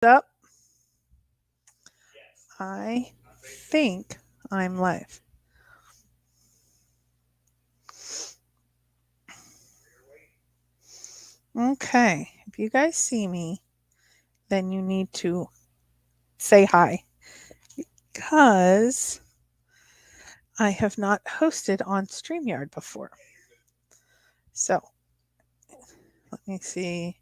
Up. I think I'm live. Okay, if you guys see me, then you need to say hi because I have not hosted on StreamYard before. So let me see.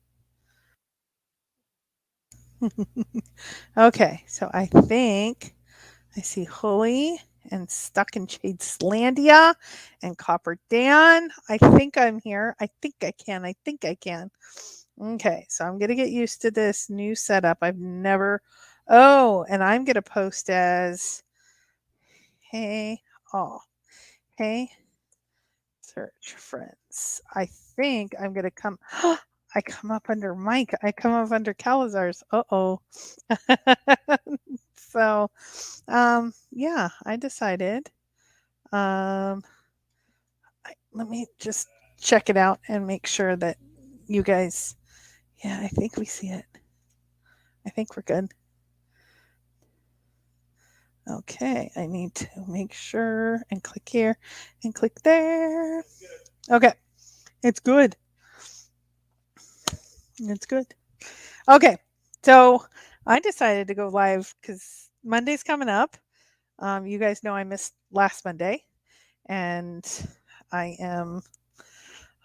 Okay, so I think I see Holly and Stuck in Shadeslandia and Copper Dan. I think I'm here. I think I can. I think I can. Okay, so I'm going to get used to this new setup. I've never. Oh, and I'm going to post as hey, all. Hey, search friends. I think I'm going to come. I come up under Mike. I come up under Cowlazars. Uh-oh. So, yeah, I decided. Let me just check it out and make sure that you guys. Yeah, I think we see it. I think we're good. Okay, I need to make sure and click here and click there. Okay, it's good. It's good. Okay, so I decided to go live because Monday's coming up. You guys know I missed last Monday, and I am.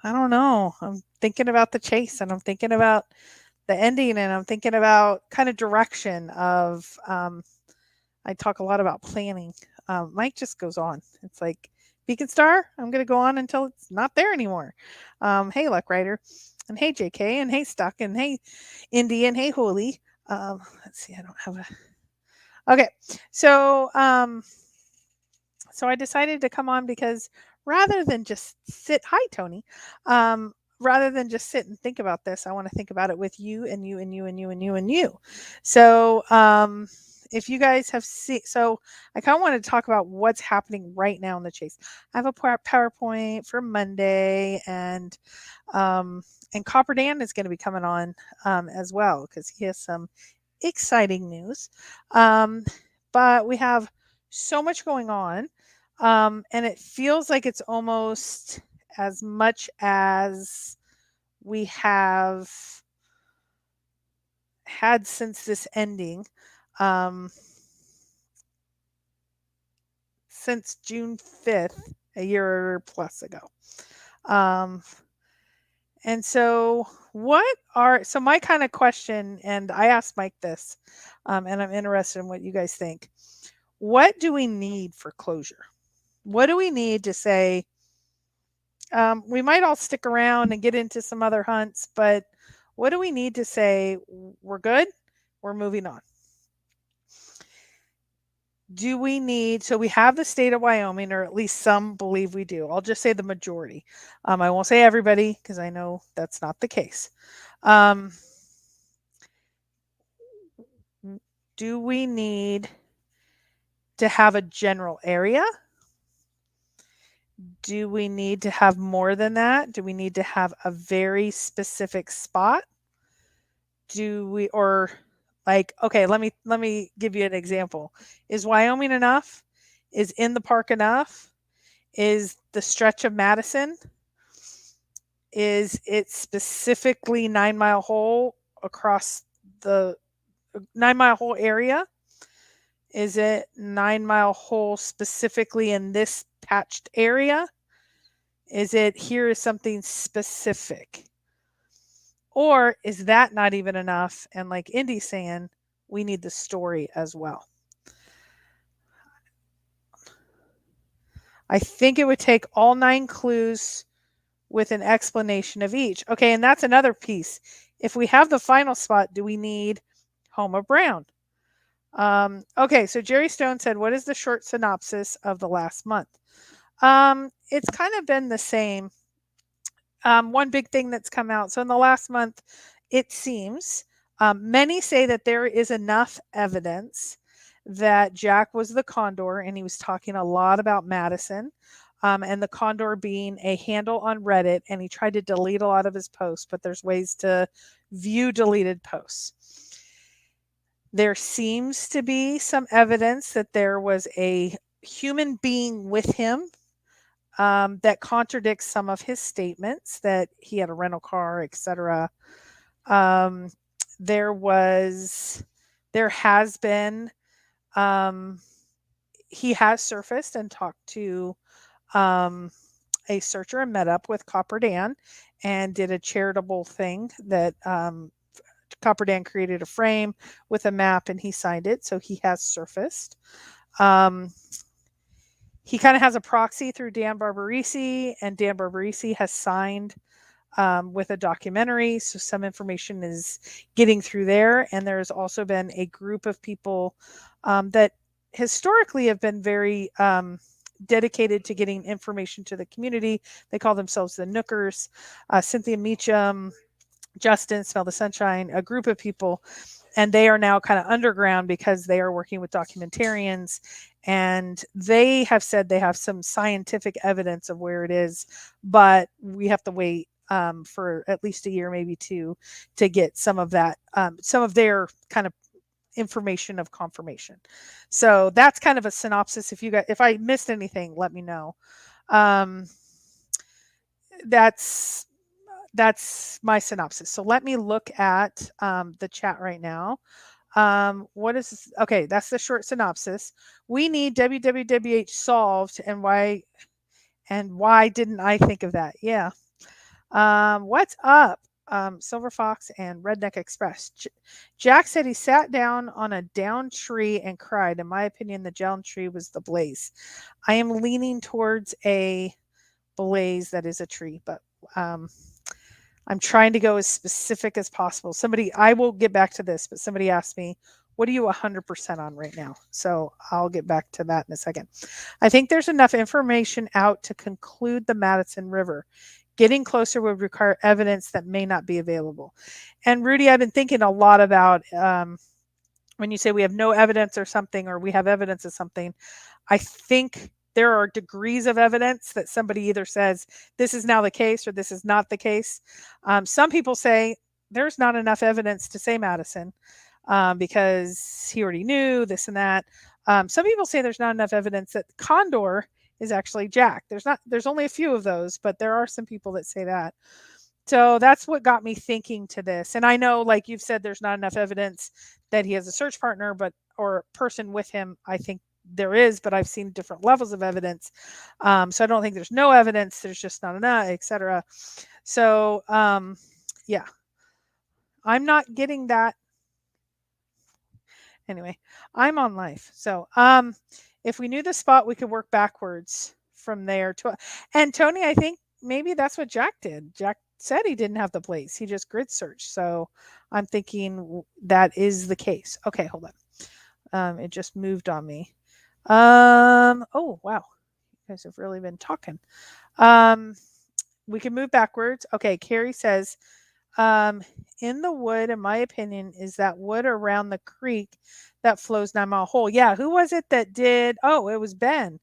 I don't know. I'm thinking about the chase, and I'm thinking about the ending, and I'm thinking about kind of direction of. I talk a lot about planning. Mike just goes on. It's like Beacon Star. I'm going to go on until it's not there anymore. Hey, Luck Rider, and hey, JK, and hey, Stuck, and hey, Indy, and hey, Holy. Let's see. I don't have a. Okay, so so I decided to come on because rather than just sit. Hi, Tony. Rather than just sit and think about this, I want to think about it with you and you and you and you and you and you. So if you guys have seen, so I kind of want to talk about what's happening right now in the chase. I have a PowerPoint for Monday, and Copper Dan is going to be coming on as well because he has some exciting news. But we have so much going on, and it feels like it's almost as much as we have had since this ending. Since June 5th, a year plus ago. And so, so my kind of question, and I asked Mike this, and I'm interested in what you guys think. What do we need for closure? What do we need to say? We might all stick around and get into some other hunts, but what do we need to say? We're good. We're moving on. Do we need, so we have the state of Wyoming, or at least some believe we do. I'll just say the majority. I won't say everybody because I know that's not the case. Do we need to have a general area? Do we need to have more than that? Do we need to have a very specific spot? Do we, or like, okay, let me give you an example. Is Wyoming enough? Is in the park enough? Is the stretch of Madison? Is it specifically 9 Mile Hole across the 9 Mile Hole area? Is it 9 Mile Hole specifically in this patched area? Is it here is something specific? Or is that not even enough? And like Indy's saying, we need the story as well. I think it would take all 9 clues with an explanation of each. Okay, and that's another piece. If we have the final spot, do we need Home of Brown? Okay, so Jerry Stone said, what is the short synopsis of the last month? It's kind of been the same. One big thing that's come out. So in the last month, it seems many say that there is enough evidence that Jack was the condor, and he was talking a lot about Madison. And the condor being a handle on Reddit, and he tried to delete a lot of his posts, but there's ways to view deleted posts. There seems to be some evidence that there was a human being with him, that contradicts some of his statements that he had a rental car, etc. Um, there was, there has been, um, he has surfaced and talked to, um, a searcher and met up with Copper Dan and did a charitable thing that, Copper Dan created a frame with a map and he signed it. So he has surfaced. Um, he kind of has a proxy through Dan Barbarisi, and Dan Barbarisi has signed, with a documentary. So some information is getting through there. And there's also been a group of people, that historically have been very, dedicated to getting information to the community. They call themselves the Nookers. Cynthia Meacham, Justin, Smell the Sunshine, a group of people, and they are now kind of underground because they are working with documentarians, and they have said they have some scientific evidence of where it is, but we have to wait, for at least a year, maybe two, to get some of that, some of their kind of information of confirmation. So that's kind of a synopsis. If you guys, if I missed anything, let me know. Um, that's that's my synopsis. So let me look at, the chat right now. What is okay? That's the short synopsis. We need WWWH solved, and why didn't I think of that? Yeah. What's up? Silver Fox and Redneck Express. Jack said he sat down on a downed tree and cried. In my opinion, the downed tree was the blaze. I am leaning towards a blaze that is a tree, but, um, I'm trying to go as specific as possible. Somebody, I will get back to this, but somebody asked me, what are you 100% on right now? So I'll get back to that in a second. I think there's enough information out to conclude the Madison River. Getting closer would require evidence that may not be available. And Rudy, I've been thinking a lot about, when you say we have no evidence or something, or we have evidence of something, I think there are degrees of evidence that somebody either says this is now the case or this is not the case. Some people say there's not enough evidence to say Madison, because he already knew this and that. Some people say there's not enough evidence that Condor is actually Jack. There's only a few of those, but there are some people that say that. So that's what got me thinking to this. And I know, like you've said, there's not enough evidence that he has a search partner, but or person with him. I think there is, but I've seen different levels of evidence. So I don't think there's no evidence. There's just not enough, etc. So, yeah, I'm not getting that. Anyway, I'm on life. So, if we knew the spot, we could work backwards from there to. And Tony, I think maybe that's what Jack did. Jack said he didn't have the place. He just grid searched. So I'm thinking that is the case. Okay, hold on. It just moved on me. Oh wow, you guys have really been talking. Um, we can move backwards. Okay, Carrie says, um, in the wood, in my opinion, is that wood around the creek that flows 9 Mile Hole. Yeah, who was it that did? Oh, it was Ben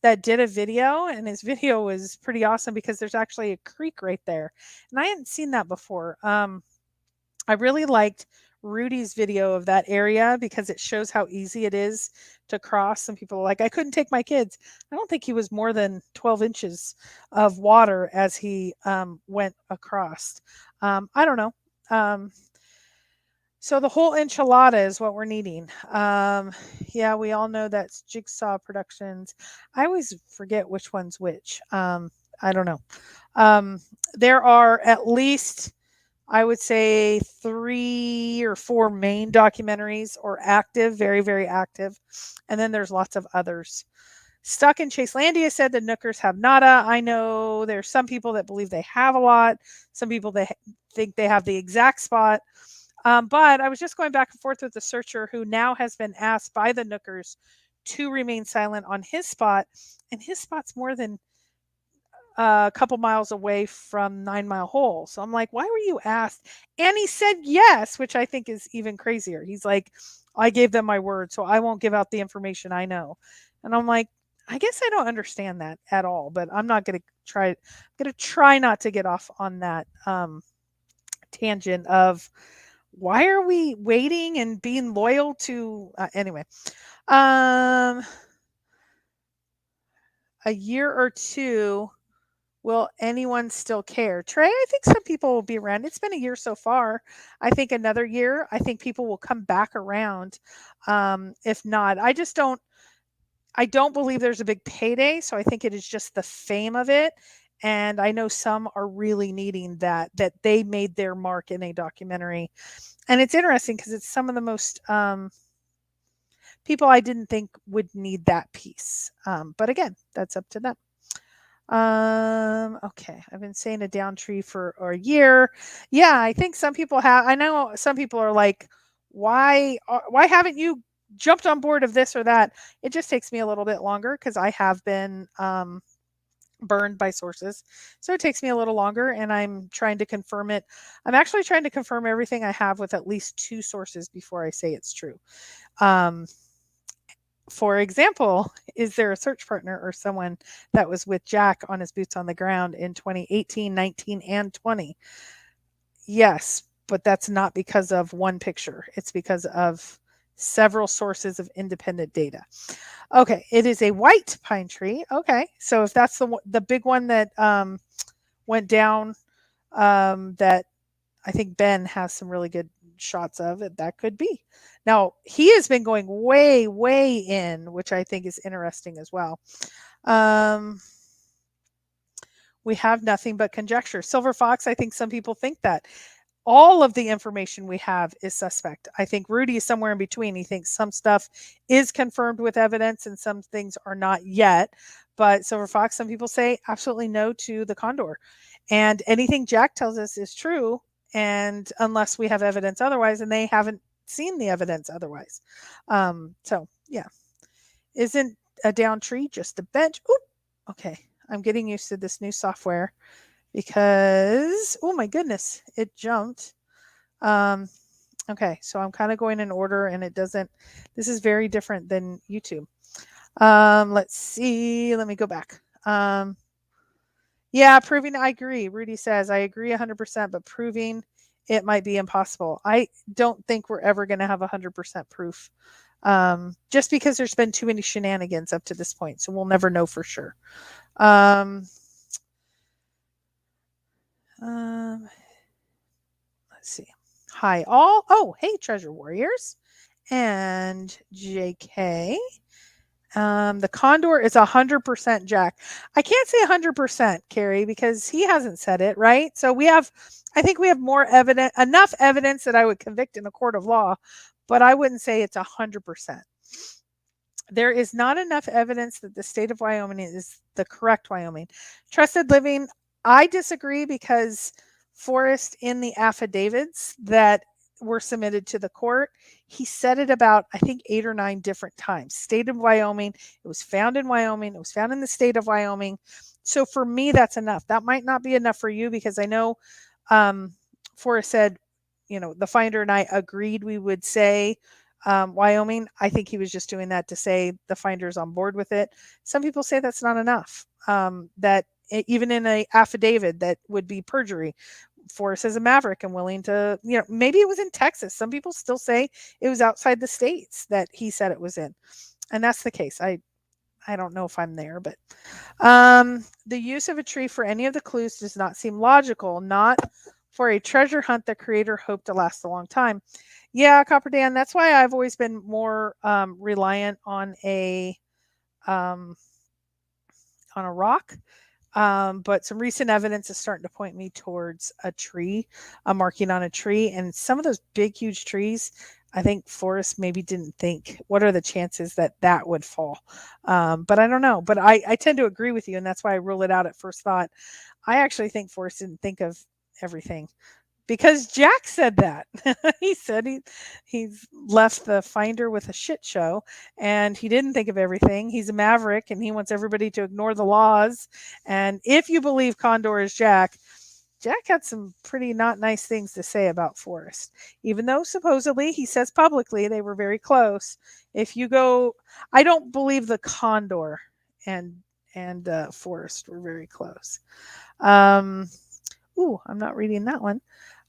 that did a video, and his video was pretty awesome because there's actually a creek right there, and I hadn't seen that before. I really liked Rudy's video of that area because it shows how easy it is to cross. Some people are like, I couldn't take my kids. I don't think he was more than 12 inches of water as he, went across. I don't know. Um, so the whole enchilada is what we're needing. Yeah, we all know that's Jigsaw Productions. I always forget which one's which. I don't know. Um, there are at least, I would say, 3 or 4 main documentaries or active, very, very active, and then there's lots of others. Stuck in Chaselandia said the Nookers have nada. I know there's some people that believe they have a lot. Some people that think they have the exact spot. But I was just going back and forth with the searcher who now has been asked by the Nookers to remain silent on his spot, and his spot's more than a couple miles away from 9 Mile Hole. So I'm like, why were you asked? And he said yes, which I think is even crazier. He's like, I gave them my word, so I won't give out the information I know. And I'm like, I guess I don't understand that at all, but I'm not going to try. I'm going to try not to get off on that, tangent of why are we waiting and being loyal to anyway? Um, a year or two, will anyone still care? Trey, I think some people will be around. It's been a year so far. I think another year, I think people will come back around. If not, I don't believe there's a big payday, so I think it is just the fame of it. And I know some are really needing that they made their mark in a documentary. And it's interesting because it's some of the most people I didn't think would need that piece. But again, that's up to them. Okay. I've been saying a down tree for a year. Yeah, I think some people have. I know some people are like, why haven't you jumped on board of this or that? It just takes me a little bit longer because I have been burned by sources. So it takes me a little longer and I'm trying to confirm it. I'm actually trying to confirm everything I have with at least two sources before I say it's true. Um, for example, is there a search partner or someone that was with Jack on his boots on the ground in 2018, 19, and 20? Yes, but that's not because of one picture. It's because of several sources of independent data. Okay, it is a white pine tree. Okay, so if that's the big one that went down, that I think Ben has some really good shots of it, that could be. Now he has been going way, way in, which I think is interesting as well. Um, we have nothing but conjecture. Silver Fox, I think some people think that all of the information we have is suspect. I think Rudy is somewhere in between. He thinks some stuff is confirmed with evidence and some things are not yet. But Silver Fox, some people say absolutely no to the condor. And anything Jack tells us is true. And unless we have evidence otherwise, and they haven't seen the evidence otherwise. So, yeah. Isn't a down tree just a bench? Oop, okay. I'm getting used to this new software because, oh my goodness, it jumped. Um, okay, so I'm kind of going in order and it doesn't, this is very different than YouTube. Let's see, let me go back. Yeah, proving, I agree. Rudy says, I agree 100%, but proving it might be impossible. I don't think we're ever going to have 100% proof. Just because there's been too many shenanigans up to this point, so we'll never know for sure. Let's see. Hi, all. Oh, hey, Treasure Warriors and JK. The condor is 100% Jack. I can't say 100%, Carrie, because he hasn't said it, right? So I think we have enough evidence that I would convict in a court of law, but I wouldn't say it's 100%. There is not enough evidence that the state of Wyoming is the correct Wyoming. Trusted living, I disagree because Forrest, in the affidavits that were submitted to the court, he said it about, I think, 8 or 9 different times. State of Wyoming, it was found in Wyoming, it was found in the state of Wyoming. So for me, that's enough. That might not be enough for you because I know Forrest said, the finder and I agreed we would say Wyoming. I think he was just doing that to say the finder's on board with it. Some people say that's not enough. That even in an affidavit that would be perjury. Forrest is a maverick and willing to, maybe it was in Texas. Some people still say it was outside the states that he said it was in. And that's the case. I don't know if I'm there, but the use of a tree for any of the clues does not seem logical, not for a treasure hunt the creator hoped to last a long time. Yeah, Copper Dan, that's why I've always been more reliant on a rock. But some recent evidence is starting to point me towards a tree, a marking on a tree. And some of those big, huge trees, I think Forrest maybe didn't think, what are the chances that would fall? But I don't know. But I tend to agree with you, and that's why I rule it out at first thought. I actually think Forrest didn't think of everything. Because Jack said that. He said he's left the finder with a shit show and he didn't think of everything. He's a maverick and he wants everybody to ignore the laws. And if you believe Condor is Jack had some pretty not nice things to say about Forrest. Even though supposedly he says publicly they were very close. If you go, I don't believe the Condor and Forrest were very close. I'm not reading that one.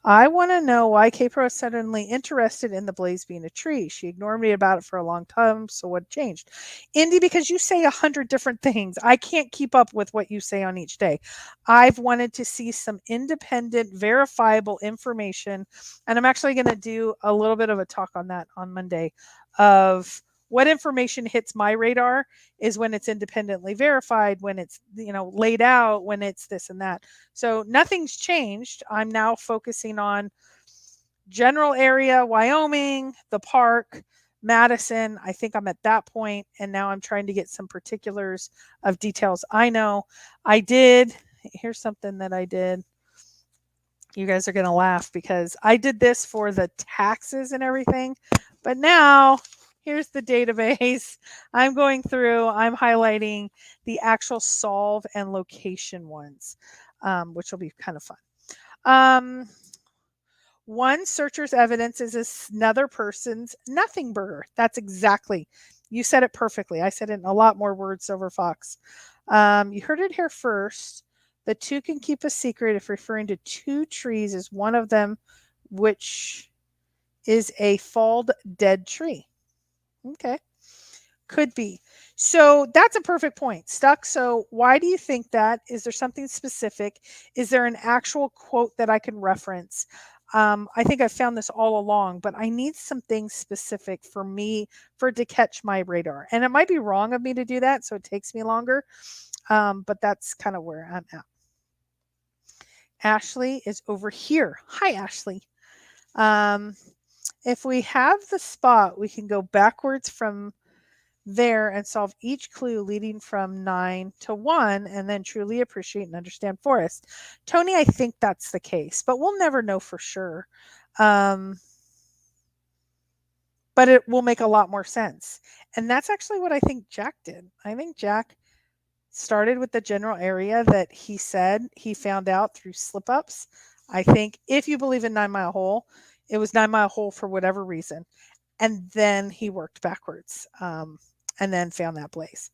I want to know why Kpro is suddenly interested in the blaze being a tree. She ignored me about it for a long time, so what changed? Indy, because you say 100 different things. I can't keep up with what you say on each day. I've wanted to see some independent, verifiable information, and I'm actually going to do a little bit of a talk on that on Monday of what information hits my radar is when it's independently verified, when it's laid out, when it's this and that. So nothing's changed. I'm now focusing on general area, Wyoming, the park, Madison. I think I'm at that point, and now I'm trying to get some particulars of details. I know I did. Here's something that I did. You guys are going to laugh because I did this for the taxes and everything, but now here's the database. I'm going through, I'm highlighting the actual solve and location ones, which will be kind of fun. One searcher's evidence is another person's nothing burger. That's exactly, you said it perfectly. I said it in a lot more words, Silver Fox. You heard it here first. The two can keep a secret if referring to two trees as one of them, which is a falled dead tree. Okay. Could be. So that's a perfect point. Stuck. So why do you think that? Is there something specific? Is there an actual quote that I can reference? I think I've found this all along, but I need something specific for me for it to catch my radar. And it might be wrong of me to do that, so it takes me longer. But that's kind of where I'm at. Ashley is over here. Hi, Ashley. If we have the spot, we can go backwards from there and solve each clue leading from 9 to 1 and then truly appreciate and understand Forrest. Tony, I think that's the case, but we'll never know for sure. But it will make a lot more sense. And that's actually what I think Jack did. I think Jack started with the general area that he said he found out through slip ups. I think if you believe in 9 Mile Hole, it was 9 Mile Hole for whatever reason. And then he worked backwards. And then found that blaze.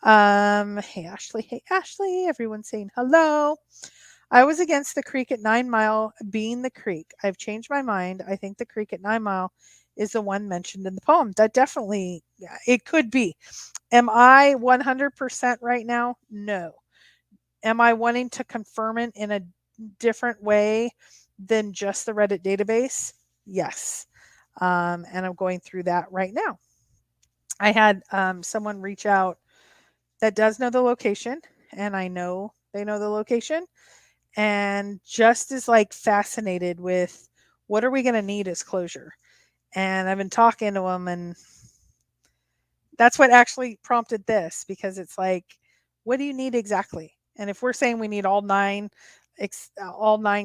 Hey Ashley, everyone's saying hello. I was against the creek at 9 Mile being the creek. I've changed my mind. I think the creek at 9 Mile is the one mentioned in the poem. That definitely, it could be. Am I 100% right now? No. Am I wanting to confirm it in a different way than just the Reddit database? Yes. And I'm going through that right now. I had someone reach out that does know the location, and I know they know the location, and just is like fascinated with what are we going to need as closure. And I've been talking to them, and that's what actually prompted this, because it's like, what do you need exactly? And if we're saying we need all nine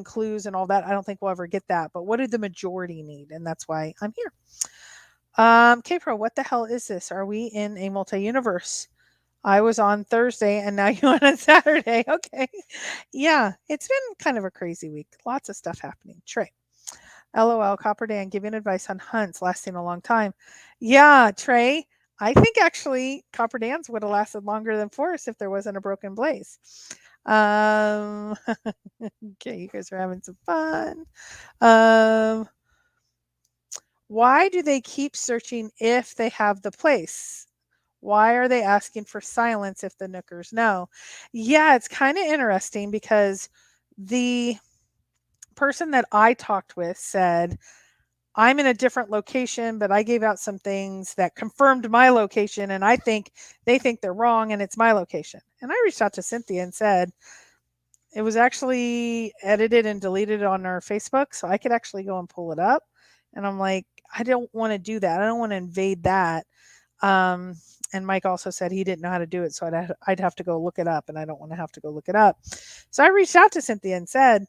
clues and all that, I don't think we'll ever get that. But what do the majority need? And that's why I'm here. Kpro, what the hell is this? Are we in a multi-universe? I was on Thursday and now you're on Saturday. Okay. Yeah, it's been kind of a crazy week. Lots of stuff happening. Trey. LOL, Copper Dan giving advice on hunts lasting a long time. Yeah, Trey. I think actually Copper Dan's would have lasted longer than Forrest if there wasn't a broken blaze. Okay, you guys are having some fun. Why do they keep searching if they have the place? Why are they asking for silence if the Nookers know? Yeah, it's kind of interesting because the person that I talked with said, I'm in a different location, but I gave out some things that confirmed my location, and I think they think they're wrong, and it's my location. And I reached out to Cynthia and said, it was actually edited and deleted on our Facebook, so I could actually go and pull it up. And I'm like, I don't want to do that. I don't want to invade that. And Mike also said he didn't know how to do it, so I'd have to go look it up, and I don't want to have to go look it up. So I reached out to Cynthia and said,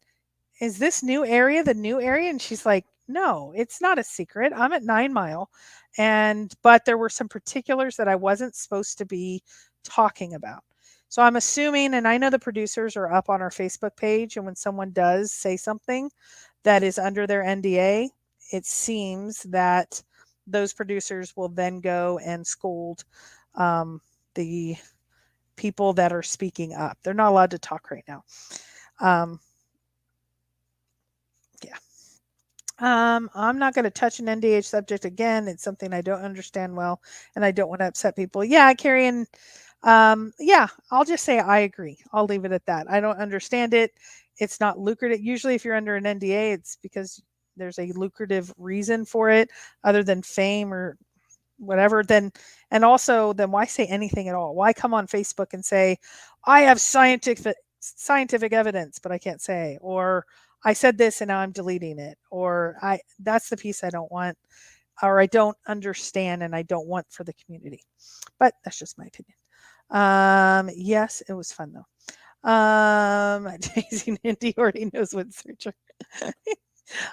is this new area the new area? And she's like, no, it's not a secret. I'm at 9 Mile. But there were some particulars that I wasn't supposed to be talking about. So I'm assuming, and I know the producers are up on our Facebook page, and when someone does say something that is under their NDA, it seems that those producers will then go and scold the people that are speaking up. They're not allowed to talk right now. Yeah. I'm not going to touch an NDH subject again. It's something I don't understand well, and I don't want to upset people. Yeah, Carrie, and yeah, I'll just say I agree. I'll leave it at that. I don't understand it. It's not lucrative. Usually, if you're under an NDA, it's because there's a lucrative reason for it, other than fame or whatever. Then, and also, then why say anything at all? Why come on Facebook and say, I have scientific evidence, but I can't say, or I said this and now I'm deleting it, or I that's the piece I don't want, or I don't understand and I don't want for the community. But that's just my opinion. Yes, it was fun though. Daisy and Indy already knows what searcher.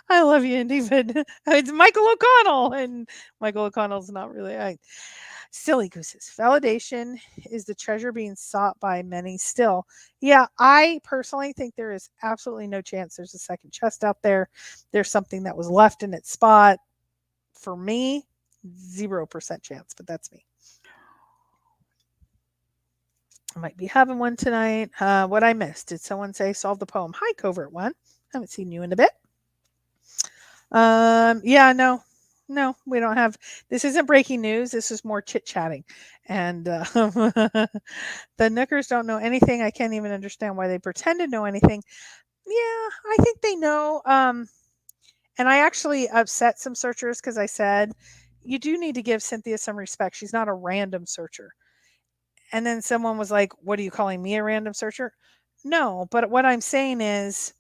I love you, Indy, but it's Michael O'Connell, and Michael O'Connell's not really. Silly gooses. Validation is the treasure being sought by many still. Yeah, I personally think there is absolutely no chance there's a second chest out there. There's something that was left in its spot. For me, 0% chance, but that's me. I might be having one tonight. What I missed? Did someone say solve the poem? Hi, Covert One. Haven't seen you in a bit. Yeah, no, no, we don't have. This isn't breaking news. This is more chit chatting, and the Nookers don't know anything. I can't even understand why they pretend to know anything. Yeah, I think they know. And I actually upset some searchers because I said you do need to give Cynthia some respect. She's not a random searcher. And then someone was like, "What are you calling me a random searcher?" No, but what I'm saying is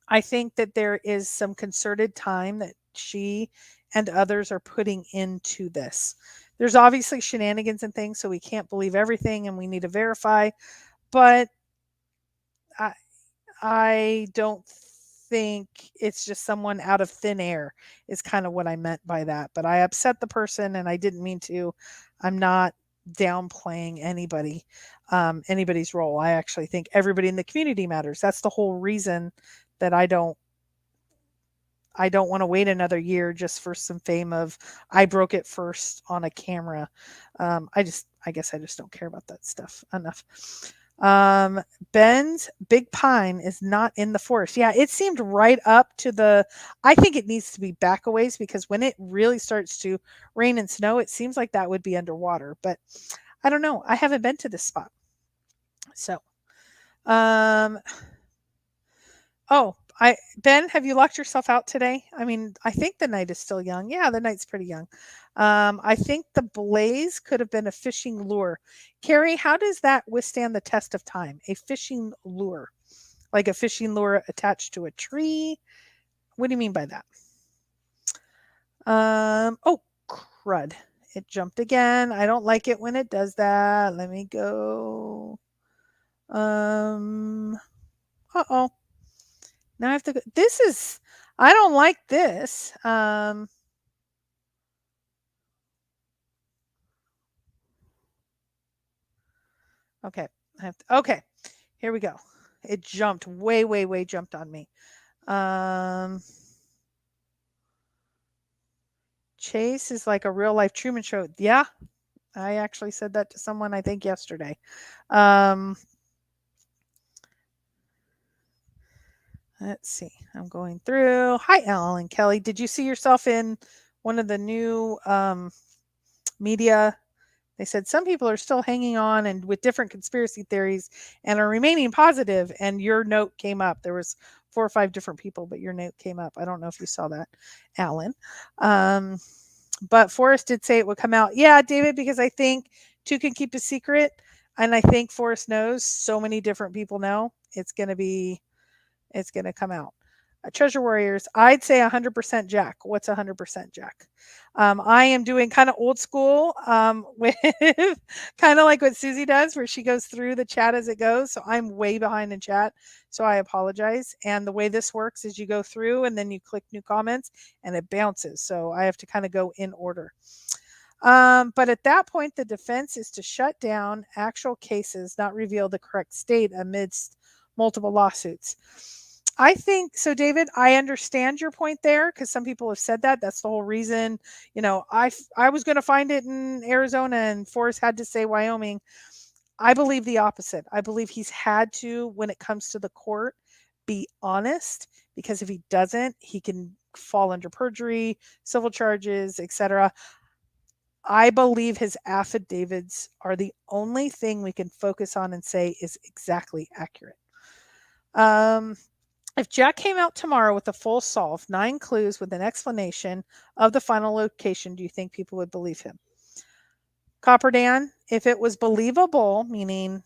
I think that there is some concerted time that she and others are putting into this. There's obviously shenanigans and things, so we can't believe everything and we need to verify. But I, I don't think it's just someone out of thin air, is kind of what I meant by that. But I upset the person and I didn't mean to. I'm not downplaying anybody's role. I actually think everybody in the community matters. That's the whole reason that I don't want to wait another year just for some fame of I broke it first on a camera. I guess I just don't care about that stuff enough. Um, Ben's Big Pine is not in the forest. Yeah, it seemed right up to the. I think it needs to be back a ways because when it really starts to rain and snow, it seems like that would be underwater. But I don't know. I haven't been to this spot, so um, oh, I Ben, have you locked yourself out today? I mean, I think the night is still young. Yeah, the night's pretty young. I think the blaze could have been a fishing lure. Carrie, how does that withstand the test of time? A fishing lure, like a fishing lure attached to a tree. What do you mean by that? Oh, crud! It jumped again. I don't like it when it does that. Let me go. Um. Uh oh. Now I have to go. This is. I don't like this. Okay. Okay. Here we go. It jumped way, way, way jumped on me. Um, Chase is like a real life Truman Show. Yeah, I actually said that to someone I think yesterday. Um, let's see. I'm going through. Hi, Alan and Kelly. Did you see yourself in one of the new media? They said some people are still hanging on and with different conspiracy theories and are remaining positive. And your note came up. There was 4 or 5 different people, but your note came up. I don't know if you saw that, Alan. Um, but Forrest did say it would come out. Yeah, David, because I think two can keep a secret, and I think Forrest knows. So many different people know it's gonna come out. Treasure Warriors, I'd say 100% Jack. What's 100% Jack? I am doing kind of old school with kind of like what Susie does, where she goes through the chat as it goes. So I'm way behind in chat. So I apologize. And the way this works is you go through and then you click new comments and it bounces. So I have to kind of go in order. But at that point, the defense is to shut down actual cases, not reveal the correct state amidst multiple lawsuits. I think so, David. I understand your point there because some people have said that. That's the whole reason. I was going to find it in Arizona, and Forrest had to say Wyoming. I believe the opposite. I believe he's had to, when it comes to the court, be honest because if he doesn't, he can fall under perjury, civil charges, etc. I believe his affidavits are the only thing we can focus on and say is exactly accurate. If Jack came out tomorrow with a full solve, 9 clues with an explanation of the final location, do you think people would believe him? Copper Dan, if it was believable, meaning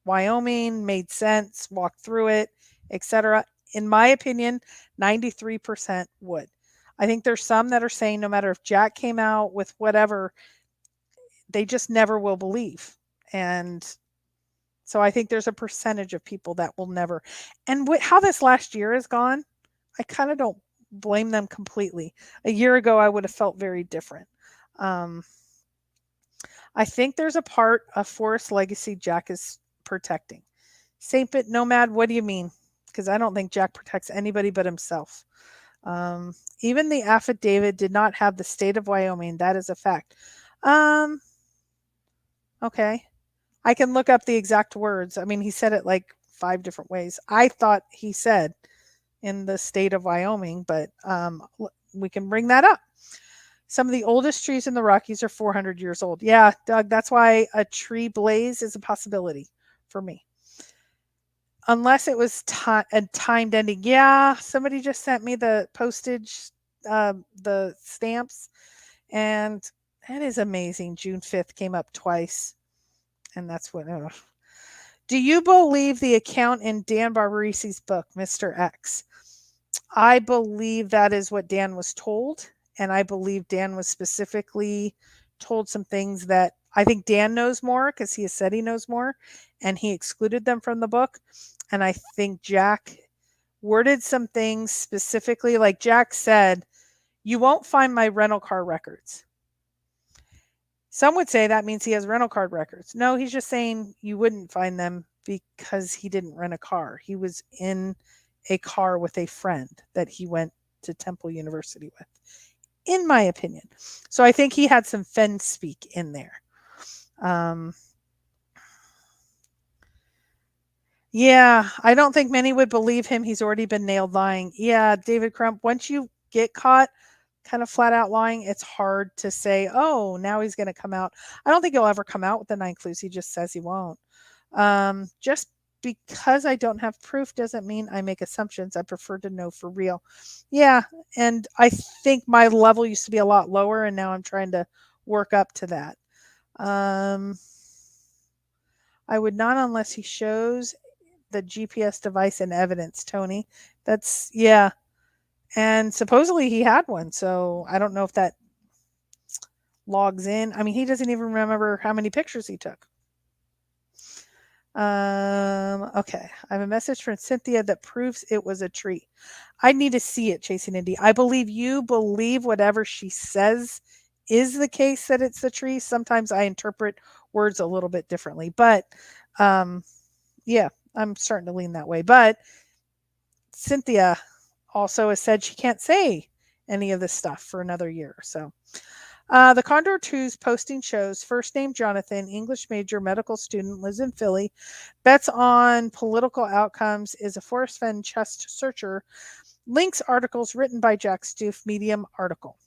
Wyoming made sense, walked through it, etc., in my opinion, 93% would. I think there's some that are saying no matter if Jack came out with whatever, they just never will believe. And so I think there's a percentage of people that will never. And how this last year has gone, I kind of don't blame them completely. A year ago, I would have felt very different. I think there's a part of Forrest's legacy Jack is protecting. Saint Bit Nomad, what do you mean? Because I don't think Jack protects anybody but himself. Even the affidavit did not have the state of Wyoming. That is a fact. Okay. I can look up the exact words. I mean, he said it like 5 different ways. I thought he said in the state of Wyoming, but we can bring that up. Some of the oldest trees in the Rockies are 400 years old. Yeah, Doug, that's why a tree blaze is a possibility for me. Unless it was a timed ending. Yeah, somebody just sent me the postage, the stamps, and that is amazing. June 5th came up twice, and that's what. Do you believe the account in Dan Barbarisi's book, Mr. X? I believe that is what Dan was told, and I believe Dan was specifically told some things that I think Dan knows more because he has said he knows more, and he excluded them from the book. And I think Jack worded some things specifically, like Jack said, you won't find my rental car records. Some would say that means he has rental car records. No, he's just saying you wouldn't find them because he didn't rent a car. He was in a car with a friend that he went to Temple University with, in my opinion. So I think he had some Fenn speak in there. Yeah, I don't think many would believe him. He's already been nailed lying. Yeah, David Crump, once you get caught kind of flat out lying, it's hard to say, oh, now he's going to come out. I don't think he'll ever come out with the 9 clues. He just says he won't. Just because I don't have proof doesn't mean I make assumptions. I prefer to know for real. Yeah, and I think my level used to be a lot lower, and now I'm trying to work up to that. I would not unless he shows the GPS device and evidence, Tony. That's, yeah. And supposedly he had one, so I don't know if that logs in. I mean, he doesn't even remember how many pictures he took. Okay, I have a message from Cynthia that proves it was a tree. I need to see it, Chasing Indy. I believe you believe whatever she says is the case that it's a tree. Sometimes I interpret words a little bit differently, but yeah, I'm starting to lean that way. But Cynthia also has said she can't say any of this stuff for another year. So the Condor 2's posting shows first name Jonathan, English major, medical student, lives in Philly, bets on political outcomes, is a Forrest Fenn chest searcher, links articles written by Jack Stoof, Medium article.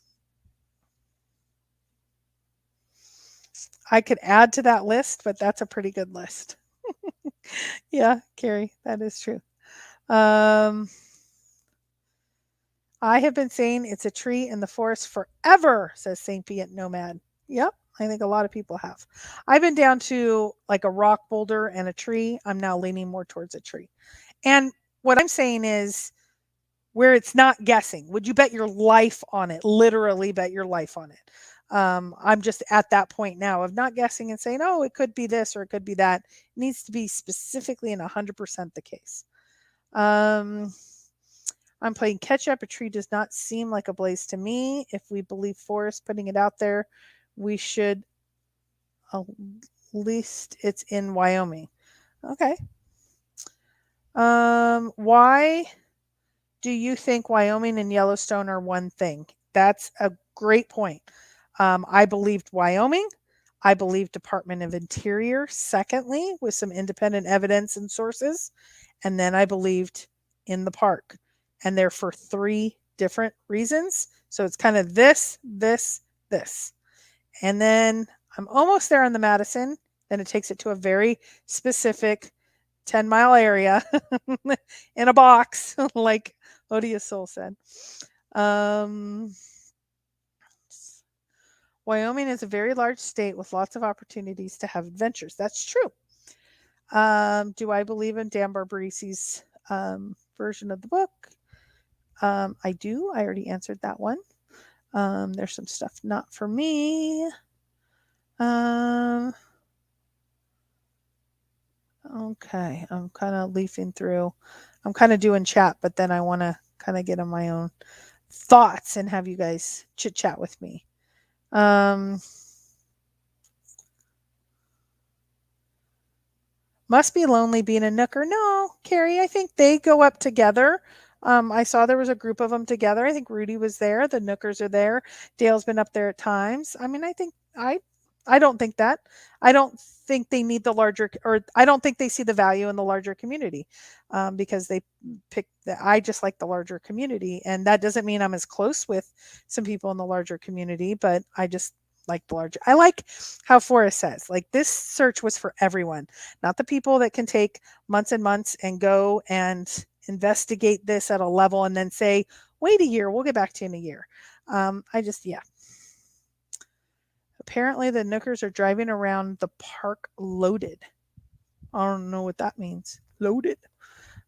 I could add to that list, but that's a pretty good list. Yeah, Carrie, that is true. I have been saying it's a tree in the forest forever, says St. Piet Nomad. Yep, I think a lot of people have. I've been down to like a rock boulder and a tree. I'm now leaning more towards a tree. And what I'm saying is where it's not guessing. Would you bet your life on it? Literally bet your life on it. I'm just at that point now of not guessing and saying, oh, it could be this or it could be that. It needs to be specifically and 100% the case. I'm playing catch up. A tree does not seem like a blaze to me. If we believe Forrest putting it out there, we should at least it's in Wyoming. Okay. Why do you think Wyoming and Yellowstone are one thing? That's a great point. I believed Wyoming. I believe Department of Interior, secondly, with some independent evidence and sources. And then I believed in the park. And they're for 3 different reasons. So it's kind of this, this, this. And then I'm almost there on the Madison. Then it takes it to a very specific 10-mile area in a box, like Odious Soul said. Um, Wyoming is a very large state with lots of opportunities to have adventures. That's true. Do I believe in Dan Barbarisi's version of the book? I do. I already answered that one. There's some stuff not for me. Okay, I'm kind of leafing through. I'm kind of doing chat, but then I want to kind of get on my own thoughts and have you guys chit chat with me. Must be lonely being a nooker. No, Carrie, I think they go up together. I saw there was a group of them together. I think Rudy was there. The nookers are there. Dale's been up there at times. I mean, I don't think that. I don't think they need the larger, or I don't think they see the value in the larger community, because they pick. I just like the larger community, and that doesn't mean I'm as close with some people in the larger community, but I just like the larger. I like how Forrest says, like, this search was for everyone, not the people that can take months and months and go and investigate this at a level and then say, wait a year, we'll get back to you in a year. Yeah. Apparently the Nookers are driving around the park loaded. I don't know what that means. Loaded.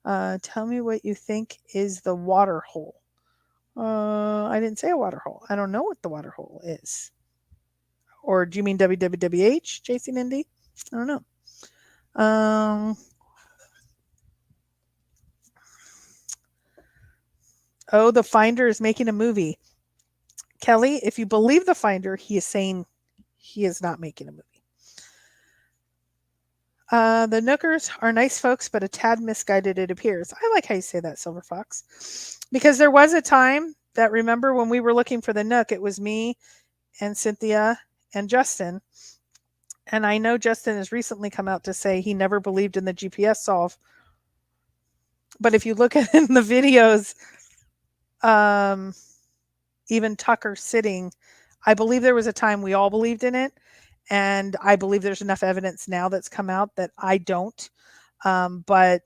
Tell me what you think is the water hole. I didn't say a water hole. I don't know what the water hole is. Or do you mean WWWH, Chasing Indy? I don't know. Oh, the Finder is making a movie. Kelly, if you believe the Finder, he is saying he is not making a movie. The Nookers are nice folks, but a tad misguided, it appears. I like how you say that, Silver Fox. Because there was a time that, remember, when we were looking for the Nook, it was me and Cynthia and Justin. And I know Justin has recently come out to say he never believed in the GPS solve. But if you look at in the videos, even Tucker sitting, I believe there was a time we all believed in it. And I believe there's enough evidence now that's come out that I don't. But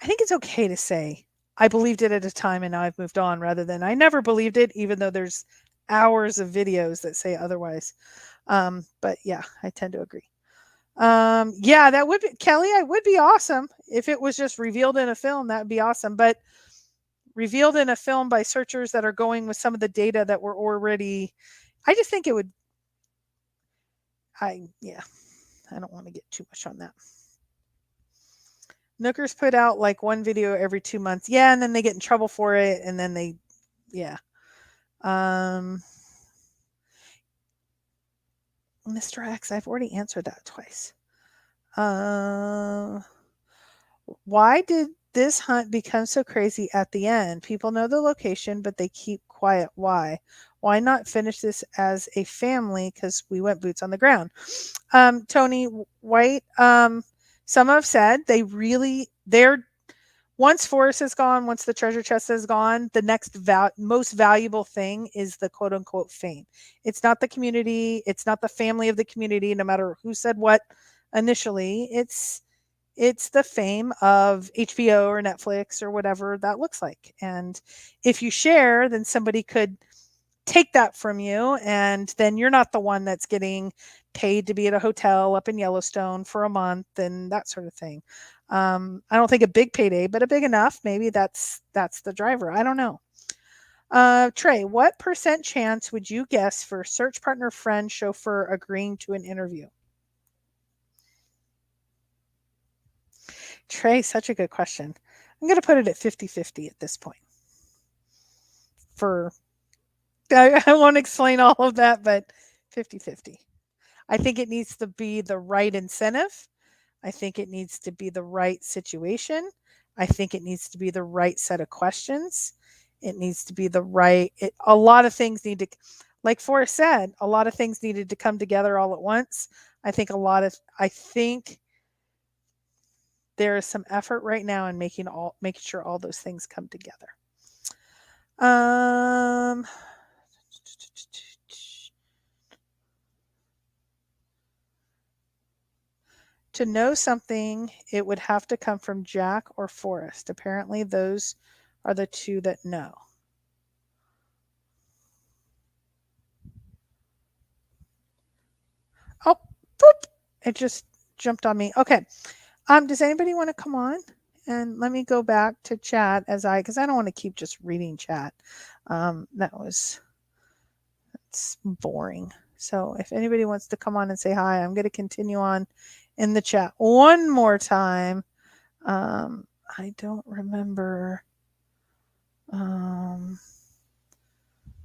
I think it's okay to say I believed it at a time and now I've moved on, rather than I never believed it, even though there's hours of videos that say otherwise. But yeah, I tend to agree. Yeah, that would be, Kelly, I would be awesome if it was just revealed in a film. That would be awesome. But revealed in a film by searchers that are going with some of the data that were already, I just think it would, I don't want to get too much on that. Nookers put out like one video every 2 months. Yeah, and then they get in trouble for it, and then they, yeah. Mr. X, I've already answered that twice. Why did this hunt become so crazy at the end? People know the location, but they keep quiet. Why? Why not finish this as a family? Because we went boots on the ground. Tony White, some have said they're once Forrest is gone, once the treasure chest is gone, the next most valuable thing is the quote unquote fame. It's not the community. It's not the family of the community, no matter who said what initially. It's the fame of HBO or Netflix or whatever that looks like. And if you share, then somebody could take that from you, and then you're not the one that's getting paid to be at a hotel up in Yellowstone for a month and that sort of thing. I don't think a big payday, but a big enough. Maybe that's the driver. I don't know. Trey, what % chance would you guess for search partner, friend, chauffeur agreeing to an interview? Trey, such a good question. I'm going to put it at 50-50 at this point. I won't explain all of that, but 50-50. I think it needs to be the right incentive. I think it needs to be the right situation. I think it needs to be the right set of questions. It needs to be the right, a lot of things need to, like Forrest said, a lot of things needed to come together all at once. I think there is some effort right now in making sure all those things come together. Um, to know something, it would have to come from Jack or Forrest. Apparently, those are the two that know. Oh, boop! It just jumped on me. Okay. Does anybody want to come on? And let me go back to chat because I don't want to keep just reading chat. It's boring. So if anybody wants to come on and say hi, I'm going to continue on in the chat one more time. I don't remember.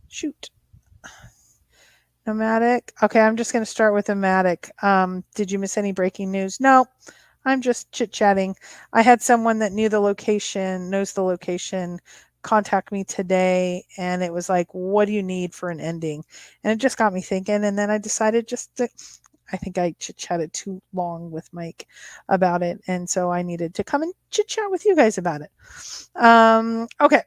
Shoot. Nomadic. Okay, I'm just going to start with Nomadic. Did you miss any breaking news? No, I'm just chit-chatting. I had someone that knows the location, contact me today, and it was like, what do you need for an ending? And it just got me thinking, and then I decided I think I chit-chatted too long with Mike about it, and so I needed to come and chit-chat with you guys about it. Okay.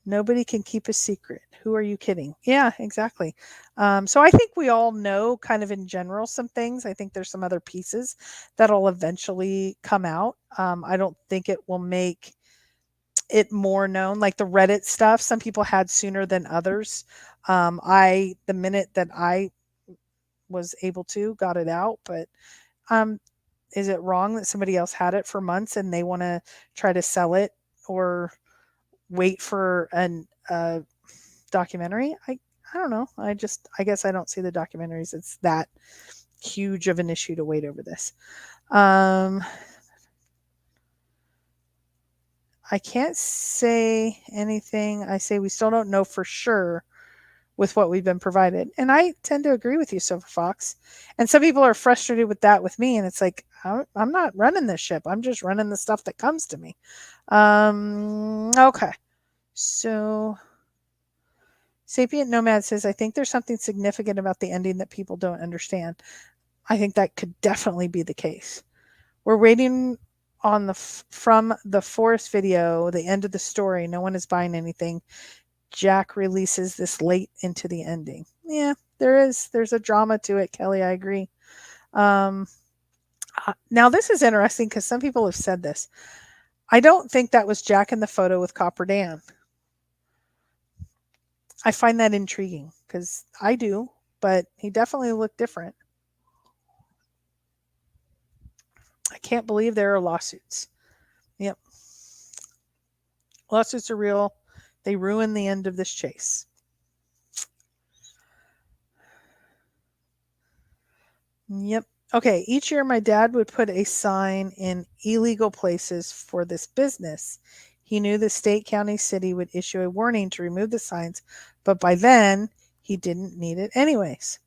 Nobody can keep a secret. Who are you kidding? Yeah, exactly. So I think we all know kind of in general some things. I think there's some other pieces that'll eventually come out. I don't think it will make it more known, like the Reddit stuff. Some people had sooner than others. The minute that I was able to, got it out. But is it wrong that somebody else had it for months and they want to try to sell it or wait for an documentary? I don't know. I guess I don't see the documentaries. It's that huge of an issue to wait over this. I can't say anything. I say we still don't know for sure with what we've been provided. And I tend to agree with you, Silver Fox. And some people are frustrated with that with me. And it's like, I'm not running this ship. I'm just running the stuff that comes to me. Okay. So Sapient Nomad says, I think there's something significant about the ending that people don't understand. I think that could definitely be the case. We're waiting on from the Forrest video, the end of the story. No one is buying anything. Jack releases this late into the ending. Yeah, there's a drama to it, Kelly. I agree. Now this is interesting because some people have said this. I don't think that was Jack in the photo with Copper Dan. I find that intriguing because I do, but he definitely looked different. I can't believe there are lawsuits. Yep. Lawsuits are real. They ruin the end of this chase. Yep. Okay, each year my dad would put a sign in illegal places for this business. He knew the state, county, city would issue a warning to remove the signs, but by then he didn't need it anyways.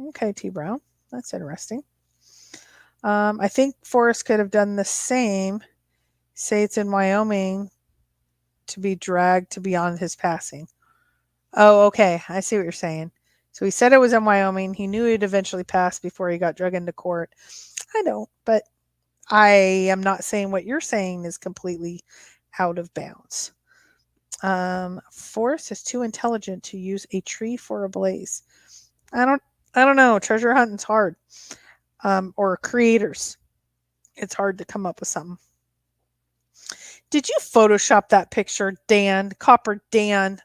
Okay, T. Brown. That's interesting. I think Forrest could have done the same. Say it's in Wyoming to be dragged to beyond his passing. Oh, okay. I see what you're saying. So he said it was in Wyoming. He knew he'd eventually pass before he got dragged into court. I know, but I am not saying what you're saying is completely out of bounds. Forrest is too intelligent to use a tree for a blaze. I don't know. Treasure hunting's hard. Or creators. It's hard to come up with something. Did you Photoshop that picture, Dan? Copper Dan.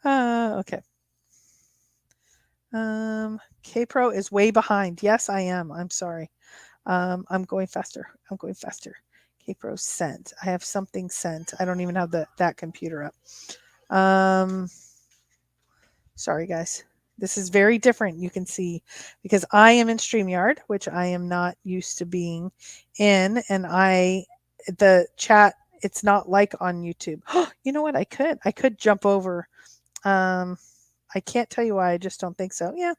Okay. K-Pro is way behind. Yes, I am. I'm sorry. I'm going faster. K-Pro sent. I have something sent. I don't even have that computer up. Sorry, guys. This is very different, you can see, because I am in StreamYard, which I am not used to being in, and the chat, it's not like on YouTube. You know what? I could jump over. I can't tell you why. I just don't think so. Yeah.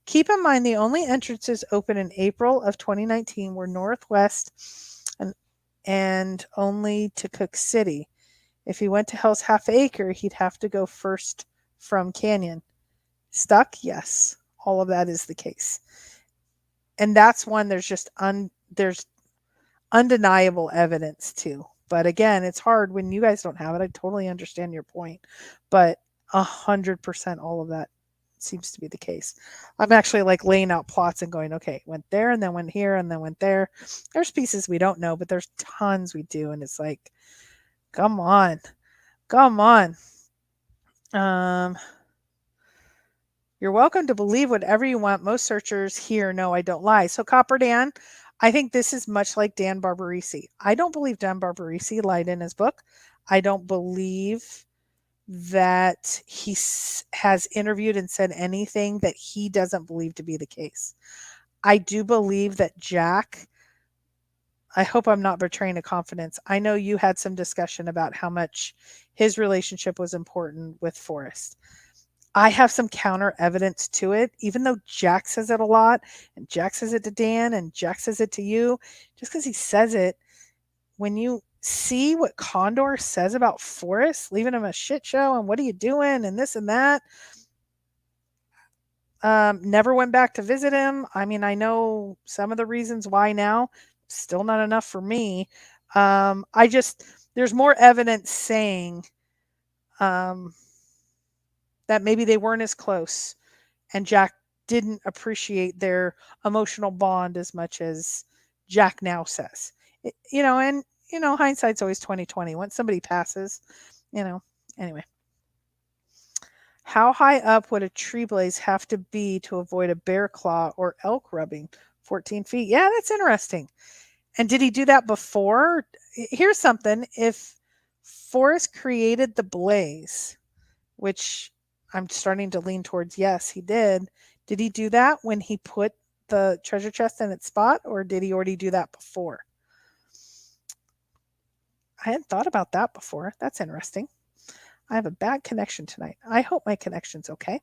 Keep in mind the only entrances open in April of 2019 were Northwest and only to Cook City. If he went to Hell's Half Acre, he'd have to go first from Canyon. Stuck? Yes. All of that is the case. And that's one there's undeniable evidence too. But again, it's hard when you guys don't have it. I totally understand your point, but 100% all of that seems to be the case. I'm actually like laying out plots and going, okay, went there and then went here and then went there. There's pieces we don't know, but there's tons we do. And it's like, come on, come on. Um, you're welcome to believe whatever you want. Most searchers here know I don't lie. So Copper Dan, I think this is much like Dan Barbarisi. I don't believe Dan Barbarisi lied in his book. I don't believe that he has interviewed and said anything that he doesn't believe to be the case. I do believe that Jack, I hope I'm not betraying a confidence. I know you had some discussion about how much his relationship was important with Forrest. I have some counter evidence to it, even though Jack says it a lot, and Jack says it to Dan, and Jack says it to you. Just because he says it, when you see what Condor says about Forrest, leaving him a shit show, and what are you doing, and this and that, never went back to visit him. I mean, I know some of the reasons why now, still not enough for me. There's more evidence saying that maybe they weren't as close and Jack didn't appreciate their emotional bond as much as Jack now says. Hindsight's always 2020. Once somebody passes, anyway. How high up would a tree blaze have to be to avoid a bear claw or elk rubbing? 14 feet. Yeah, that's interesting. And did he do that before? Here's something. If Forrest created the blaze, which I'm starting to lean towards yes, he did. Did he do that when he put the treasure chest in its spot, or did he already do that before? I hadn't thought about that before. That's interesting. I have a bad connection tonight. I hope my connection's okay.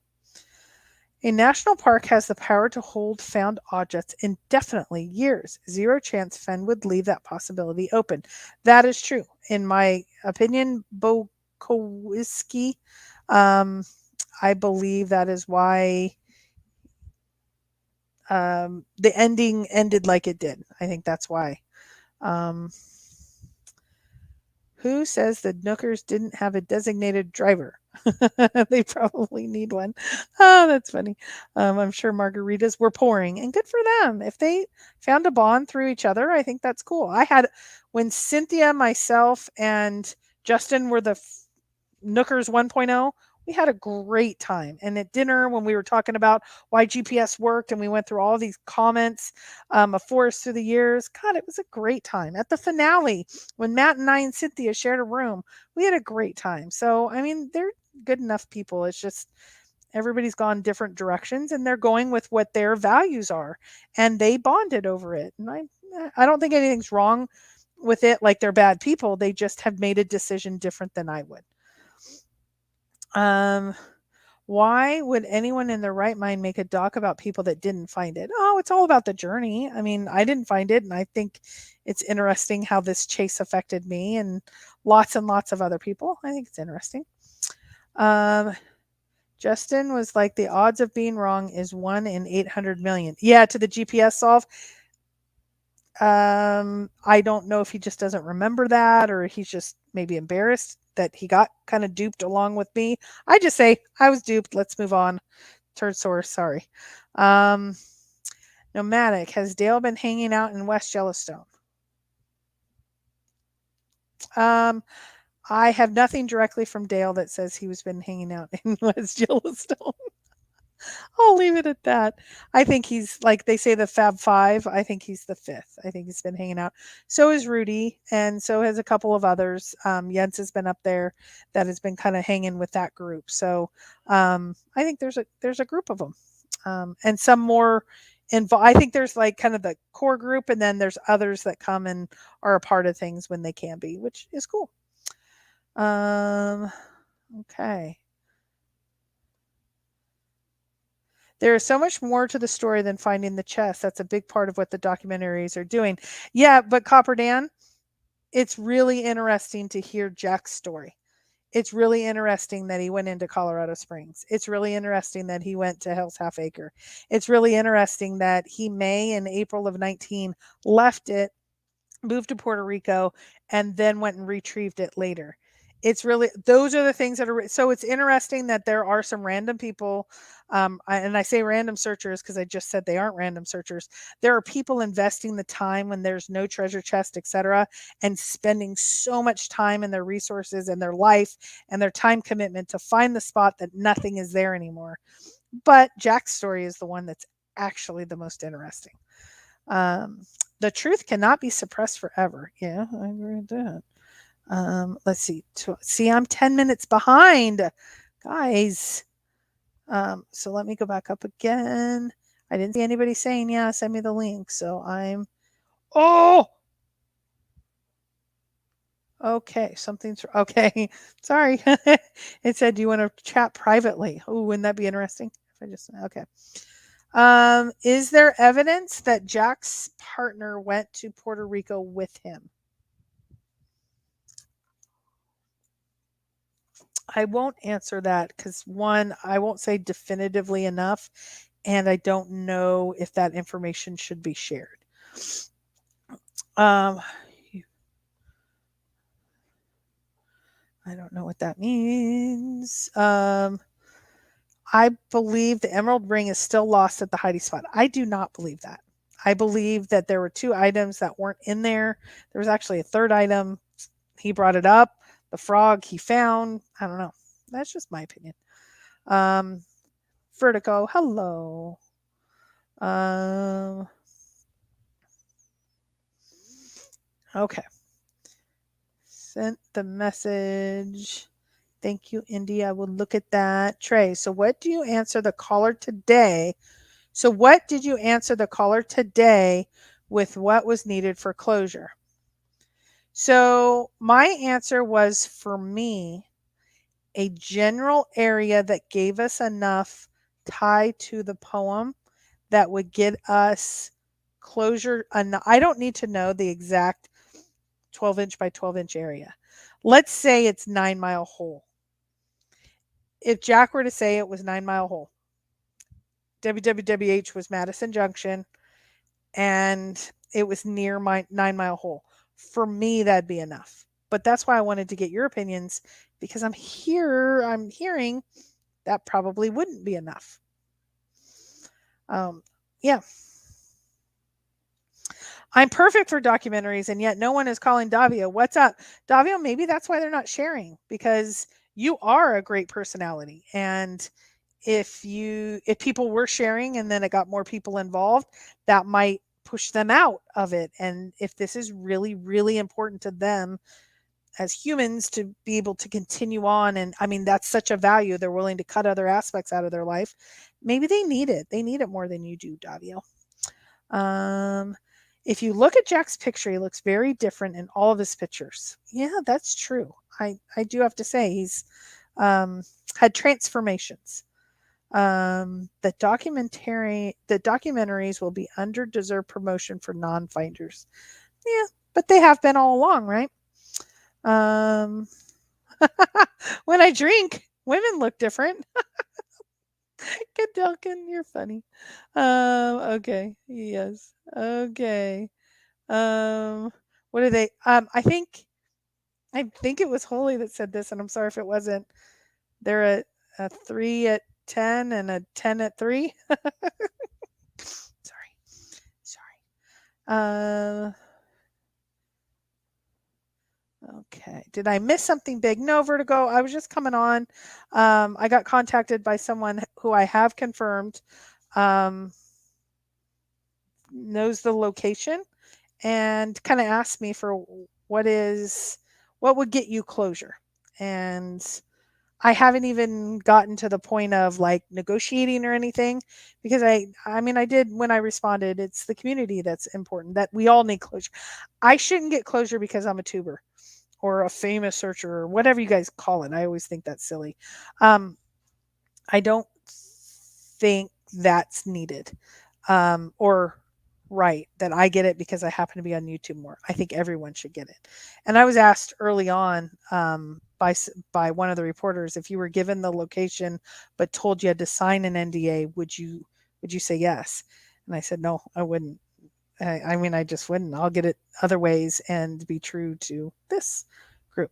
A national park has the power to hold found objects indefinitely, years. Zero chance Fenn would leave that possibility open. That is true. In my opinion, Bokowiski, I believe that is why the ending ended like it did. I think that's why. Who says the Nookers didn't have a designated driver? They probably need one. Oh, that's funny. I'm sure margaritas were pouring, and good for them. If they found a bond through each other, I think that's cool. When Cynthia, myself, and Justin were the Nookers 1.0, we had a great time. And at dinner, when we were talking about why GPS worked and we went through all these comments of Forrest through the years, God, it was a great time. At the finale, when Matt and I and Cynthia shared a room, we had a great time. So, I mean, they're good enough people. It's just everybody's gone different directions and they're going with what their values are. And they bonded over it. And I don't think anything's wrong with it, like they're bad people. They just have made a decision different than I would. Why would anyone in their right mind make a doc about people that didn't find it? Oh, it's all about the journey. I mean, I didn't find it, and I think it's interesting how this chase affected me and lots of other people. I think it's interesting. Justin was like, the odds of being wrong is 1 in 800 million. Yeah, to the GPS solve. I don't know if he just doesn't remember that or he's just maybe embarrassed that he got kind of duped along with me. I just say I was duped. Let's move on. Third source, sorry. Nomadic, has Dale been hanging out in West Yellowstone? I have nothing directly from Dale that says he was been hanging out in West Yellowstone. I'll leave it at that. I think he's, like they say, the Fab Five. I think he's the fifth. I think he's been hanging out. So is Rudy, and so has a couple of others. Jens has been up there that has been kind of hanging with that group. So I think there's a group of them, and some more involved. I think there's like kind of the core group, and then there's others that come and are a part of things when they can be, which is cool. Okay. There is so much more to the story than finding the chest. That's a big part of what the documentaries are doing. Yeah, but Copper Dan, it's really interesting to hear Jack's story. It's really interesting that he went into Colorado Springs. It's really interesting that he went to Hell's Half Acre. It's really interesting that he May and April of 19 left it moved to Puerto Rico, and then went and retrieved it later. It's really those are the things that are so it's interesting that there are some random people, and I say random searchers because I just said they aren't random searchers. There are people investing the time when there's no treasure chest, etc., and spending so much time and their resources and their life and their time commitment to find the spot that nothing is there anymore. But Jack's story is the one that's actually the most interesting. Um, the truth cannot be suppressed forever. Yeah, I agree with that. Let's see. See, I'm 10 minutes behind, guys. So let me go back up again. I didn't see anybody saying, yeah, send me the link. So I'm, oh, okay. Something's, okay. Sorry. It said, do you want to chat privately? Oh, wouldn't that be interesting? If I just, okay. Is there evidence that Jack's partner went to Puerto Rico with him? I won't answer that because one, I won't say definitively enough, and I don't know if that information should be shared. Um, I don't know what that means. I believe the emerald ring is still lost at the hiding spot. I do not believe that. I believe that there were two items that weren't in there. There was actually a third item. He brought it up. The frog he found. I don't know. That's just my opinion. Um, Vertigo, hello. Um, okay. Sent the message. Thank you, Indy. I will look at that. Trey, so what do you answer the caller today? So what did you answer the caller today with what was needed for closure? So my answer was, for me, a general area that gave us enough tie to the poem that would get us closure. I don't need to know the exact 12-inch by 12-inch area. Let's say it's 9 Mile Hole. If Jack were to say it was 9 Mile Hole, WWWH was Madison Junction, and it was near my 9 Mile Hole. For me, that'd be enough. But that's why I wanted to get your opinions, because I'm hearing that probably wouldn't be enough. Yeah. I'm perfect for documentaries, and yet no one is calling Davio. What's up? Davio, maybe that's why they're not sharing, because you are a great personality. And if people were sharing and then it got more people involved, that might push them out of it. And if this is really, really important to them as humans to be able to continue on, and I mean, that's such a value, they're willing to cut other aspects out of their life. Maybe they need it. They need it more than you do, Davio. If you look at Jack's picture, he looks very different in all of his pictures. Yeah, that's true. I do have to say he's had transformations. The documentaries will be under deserved promotion for non-finders. Yeah, but they have been all along, right? When I drink, women look different. Delkin, you're funny. Okay, yes, okay. What are they? I think it was Holy that said this, and I'm sorry if it wasn't. They're a 3 at 10 and a 10 at 3. Sorry. Okay. Did I miss something big? No, Vertigo. I was just coming on. I got contacted by someone who I have confirmed knows the location, and kind of asked me for what would get you closure. And I haven't even gotten to the point of like negotiating or anything, because I mean, I did when I responded. It's the community that's important, that we all need closure. I shouldn't get closure because I'm a tuber or a famous searcher or whatever you guys call it. I always think that's silly. I don't think that's needed, or right, that I get it because I happen to be on YouTube more. I think everyone should get it. And I was asked early on by one of the reporters, if you were given the location but told you had to sign an NDA, would you say yes? And I said no, I wouldn't. I mean, I just wouldn't. I'll get it other ways and be true to this group.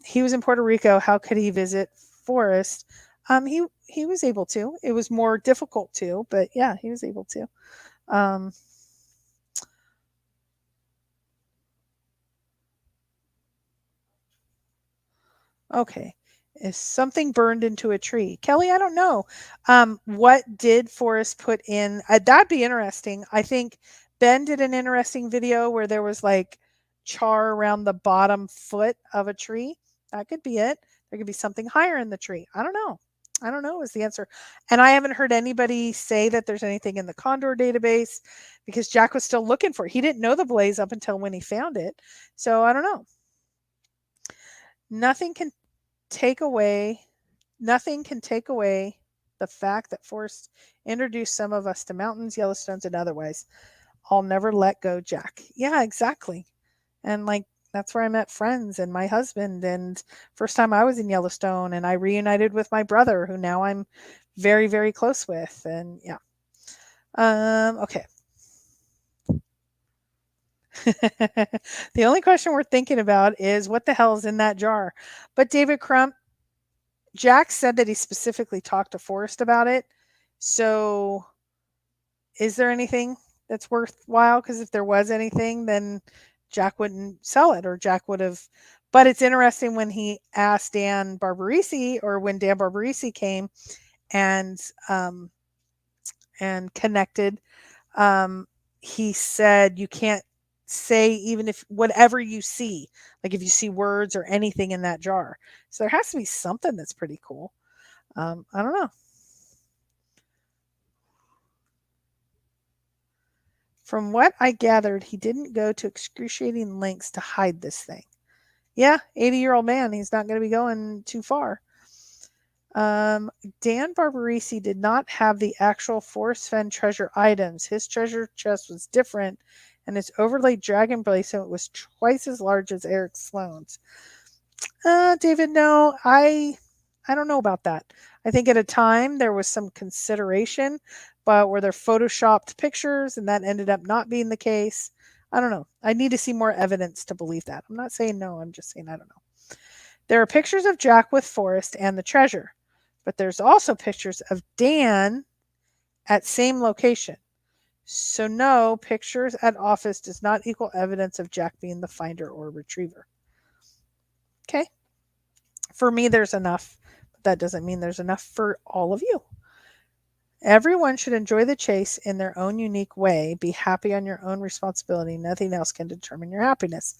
He was in Puerto Rico. How could he visit Forrest? He was able to. It was more difficult to, but yeah, he was able to. Um, okay. Is something burned into a tree? Kelly, I don't know. What did Forrest put in? That'd be interesting. I think Ben did an interesting video where there was like char around the bottom foot of a tree. That could be it. There could be something higher in the tree. I don't know. I don't know is the answer. And I haven't heard anybody say that there's anything in the Condor database because Jack was still looking for it. He didn't know the blaze up until when he found it. So I don't know. Nothing can take away Nothing can take away the fact that Forrest introduced some of us to mountains, Yellowstones, and otherwise. I'll never let go, Jack. Yeah, exactly. And like that's where I met friends and my husband and first time I was in Yellowstone and I reunited with my brother who now I'm very, very close with. And yeah. Okay. The only question we're thinking about is what the hell is in that jar? But David Crump, Jack said that he specifically talked to Forrest about it. So is there anything that's worthwhile? Because if there was anything, then Jack wouldn't sell it or Jack would have. But it's interesting when he asked Dan Barbarisi or when Dan Barbarisi came and um, and connected, um, he said you can't say even if whatever you see, like if you see words or anything in that jar. So there has to be something that's pretty cool. I don't know. From what I gathered, he didn't go to excruciating lengths to hide this thing. Yeah, 80-year-old man. He's not going to be going too far. Um, Dan Barbarisi did not have the actual Forrest Fenn treasure items. His treasure chest was different, and its overlaid dragon bracelet was twice as large as Eric Sloane's. David, no, I don't know about that. I think at a time there was some consideration, but were there photoshopped pictures and that ended up not being the case? I don't know. I need to see more evidence to believe that. I'm not saying no, I'm just saying I don't know. There are pictures of Jack with Forrest and the treasure, but there's also pictures of Dan at same location. So no, pictures at office does not equal evidence of Jack being the finder or retriever. Okay? For me, there's enough, but that doesn't mean there's enough for all of you. Everyone should enjoy the chase in their own unique way. Be happy on your own responsibility. Nothing else can determine your happiness.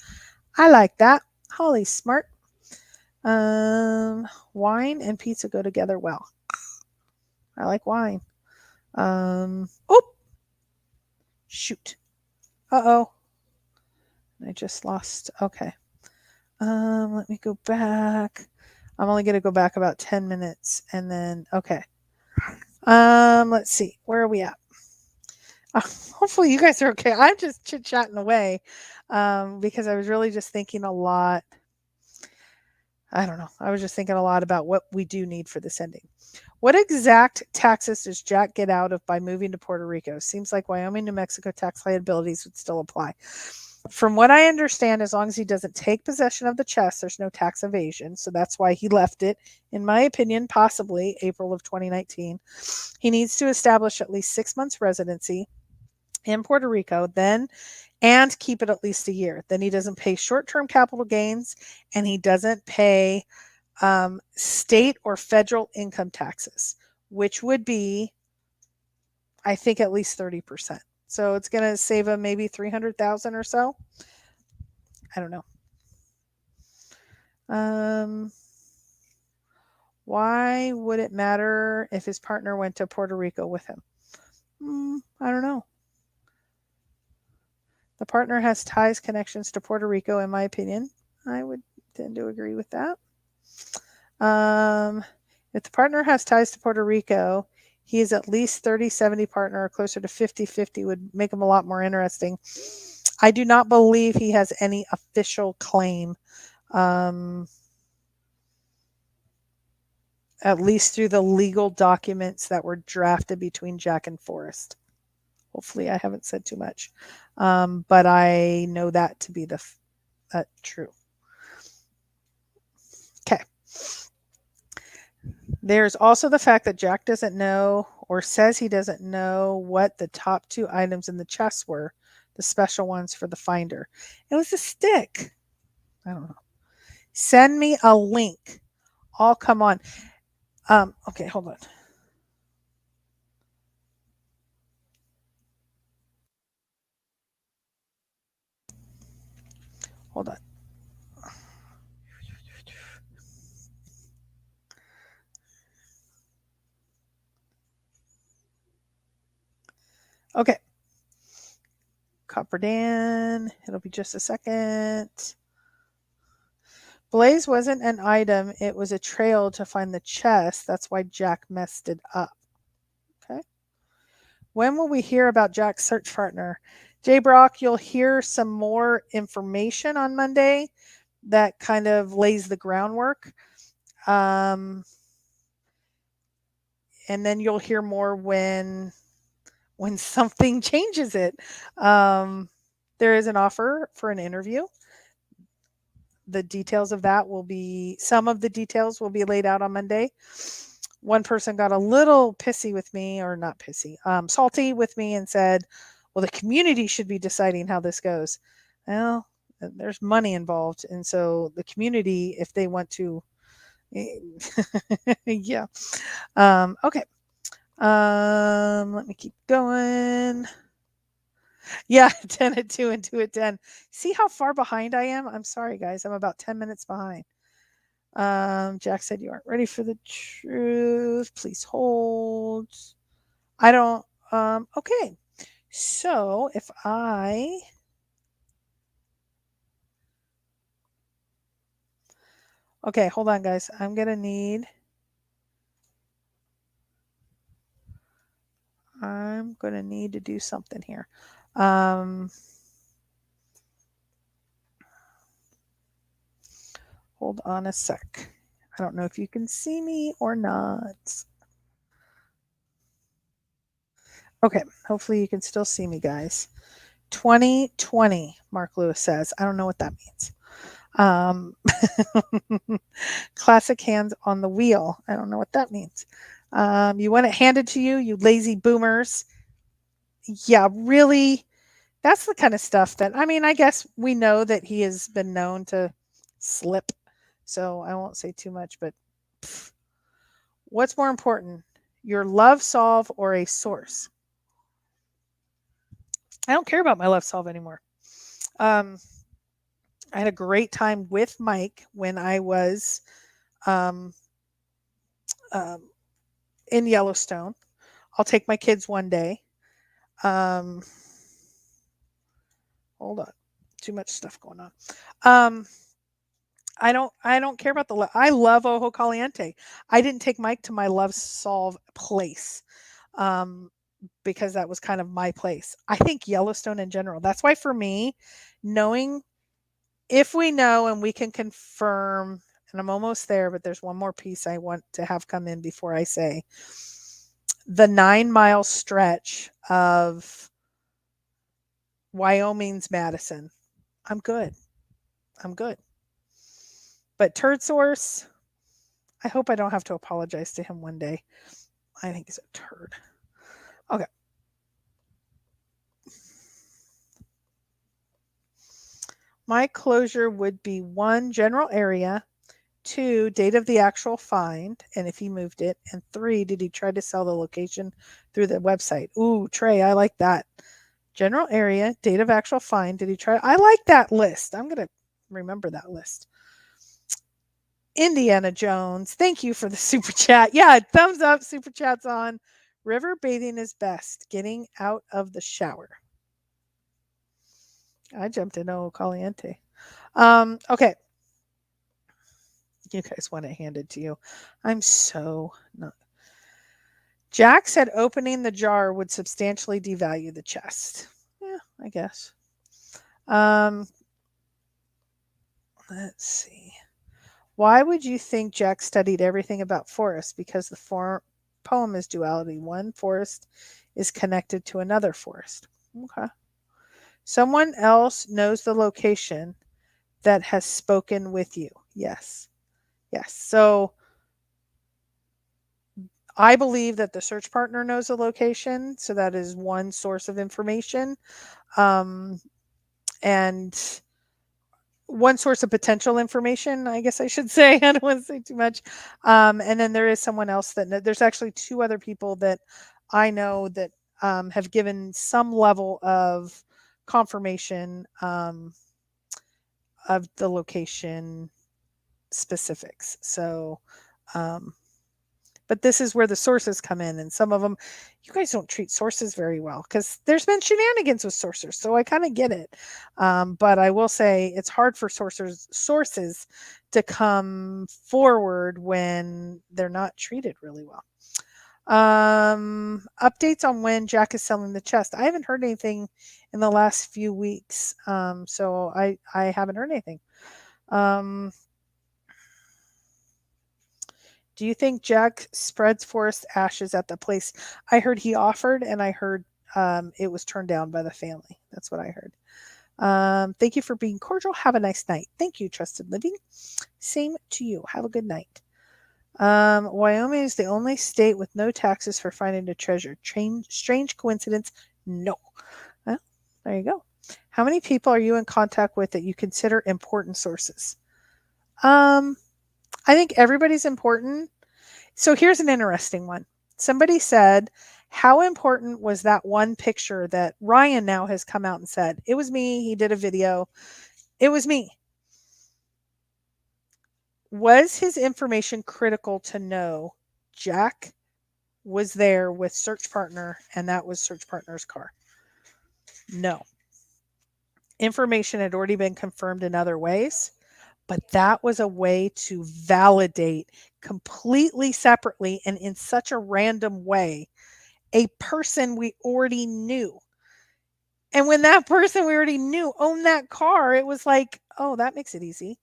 I like that. Holly's smart. Wine and pizza go together well. I like wine. Oh, shoot. Uh-oh. I just lost. Okay. Let me go back. I'm only going to go back about 10 minutes and then, okay. Let's see. Where are we at? Hopefully you guys are okay. I'm just chit-chatting away because I was really just thinking a lot. I don't know. I was just thinking a lot about what we do need for this ending. What exact taxes does Jack get out of by moving to Puerto Rico? Seems like Wyoming, New Mexico tax liabilities would still apply. From what I understand, as long as he doesn't take possession of the chest, there's no tax evasion. So that's why he left it, in my opinion, possibly April of 2019. He needs to establish at least 6 months residency in Puerto Rico, then and keep it at least a year. Then he doesn't pay short-term capital gains and he doesn't pay state or federal income taxes, which would be, I think, at least 30%. So it's going to save him maybe 300,000 or so. I don't know. Why would it matter if his partner went to Puerto Rico with him? I don't know. The partner has ties, connections to Puerto Rico, in my opinion. I would tend to agree with that. If the partner has ties to Puerto Rico, he is at least 30-70 partner or closer to 50-50 would make him a lot more interesting. I do not believe he has any official claim, at least through the legal documents that were drafted between Jack and Forrest. Hopefully, I haven't said too much. But I know that to be true. Okay. There's also the fact that Jack doesn't know or says he doesn't know what the top two items in the chest were, the special ones for the finder. It was a stick. I don't know. Send me a link. I'll come on. Okay, hold on. Hold on. Okay. Copper Dan. It'll be just a second. Blaze wasn't an item, it was a trail to find the chest. That's why Jack messed it up. Okay. When will we hear about Jack's search partner? Jay Brock, you'll hear some more information on Monday that kind of lays the groundwork. And then you'll hear more when something changes it. There is an offer for an interview. The details of that will be some of the details will be laid out on Monday. One person got a little pissy with me, or not pissy, salty with me, and said, well, the community should be deciding how this goes. Well, there's money involved, and so the community, if they want to, yeah. Okay. Let me keep going. Yeah, 10 at 2 and 2 at 10. See how far behind I am? I'm sorry, guys. I'm about 10 minutes behind. Jack said you aren't ready for the truth. Please hold. I don't. Okay. So if I. Okay, hold on, guys. I'm going to need. I'm going to need to do something here. Hold on a sec. I don't know if you can see me or not. Okay, hopefully you can still see me, guys. 2020, Mark Lewis says. I don't know what that means. Classic hands on the wheel. I don't know what that means. You want it handed to you, you lazy boomers. Yeah, really. That's the kind of stuff that, I mean, I guess we know that he has been known to slip. So I won't say too much, but pff, what's more important, your love solve or a source? I don't care about my love solve anymore. I had a great time with Mike when I was um, um, in Yellowstone. I'll take my kids one day. Um, hold on, too much stuff going on. Um, I don't care about I love Ojo Caliente. I didn't take Mike to my love solve place. Um, because that was kind of my place. I think Yellowstone in general. That's why for me, knowing if we know and we can confirm, and I'm almost there, but there's one more piece I want to have come in before I say the 9-mile stretch of Wyoming's Madison. I'm good. I'm good. But Turd Source, I hope I don't have to apologize to him one day. I think he's a turd. Okay. My closure would be 1, general area, 2, date of the actual find, and if he moved it, and 3, did he try to sell the location through the website? Ooh, Trey, I like that. General area, date of actual find, did he try? I like that list. I'm going to remember that list. Indiana Jones, thank you for the super chat. Yeah, thumbs up, super chat's on. River bathing is best, getting out of the shower. I jumped in O Caliente. Okay. You guys want it handed to you. I'm so not. Jack said opening the jar would substantially devalue the chest. Yeah, I guess. Let's see. Why would you think Jack studied everything about Forrest? Because the poem is duality. One, Forrest is connected to another Forrest. Okay. Someone else knows the location that has spoken with you. Yes. Yes. So I believe that the search partner knows the location. So that is one source of information. And one source of potential information, I guess I should say. I don't want to say too much. And then there is someone else that there's actually two other people that I know that have given some level of confirmation of the location specifics. So, but this is where the sources come in, and some of them, you guys don't treat sources very well because there's been shenanigans with sources, so I kind of get it. But I will say it's hard for sources to come forward when they're not treated really well. Updates on when Jack is selling the chest. I haven't heard anything in the last few weeks, so I haven't heard anything. Do you think Jack spreads Forrest ashes at the place? I heard he offered, and I heard it was turned down by the family. That's what I heard. Thank you for being cordial. Have a nice night. Thank you, Trusted Living. Same to you. Have a good night. Wyoming is the only state with no taxes for finding a treasure. Strange coincidence? No. Well, there you go. How many people are you in contact with that you consider important sources? I think everybody's important. So here's an interesting one. Somebody said, how important was that one picture that Ryan now has come out and said? It was me. He did a video. It was me. Was his information critical to know Jack was there with search partner and that was search partner's car? No. Information had already been confirmed in other ways. But that was a way to validate completely separately and in such a random way a person we already knew. And when that person we already knew owned that car, it was like, oh, that makes it easy.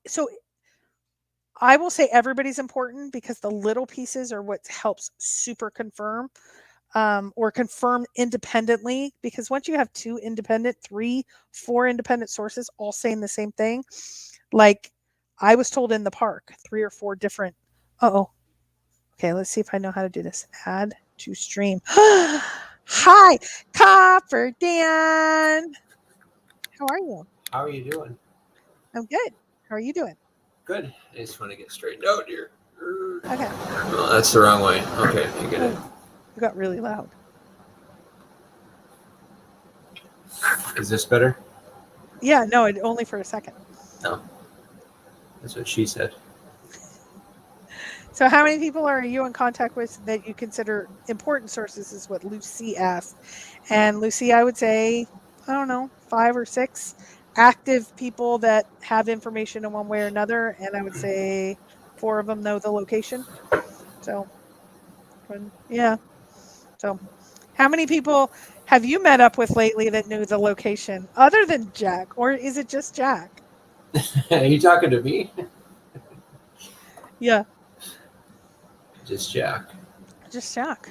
So I will say everybody's important because the little pieces are what helps super confirm or confirm independently, because once you have 2 independent, 3, 4 independent sources all saying the same thing, like I was told in the park, 3 or 4 different, okay, let's see if I know how to do this. Add to stream. Hi, Copper Dan. How are you? How are you doing? I'm good. How are you doing? Good. I just want to get straightened out here. Okay. Oh, that's the wrong way. Okay, I get it. You got really loud. Is this better? Yeah, no, only for a second. No. That's what she said. So how many people are you in contact with that you consider important sources is what Lucy asked. And Lucy, I would say, I don't know, 5 or 6 active people that have information in one way or another. And I would say 4 of them know the location. So, yeah. So how many people have you met up with lately that knew the location other than Jack? Or is it just Jack? Are you talking to me? Yeah. Just Jack. Just Jack.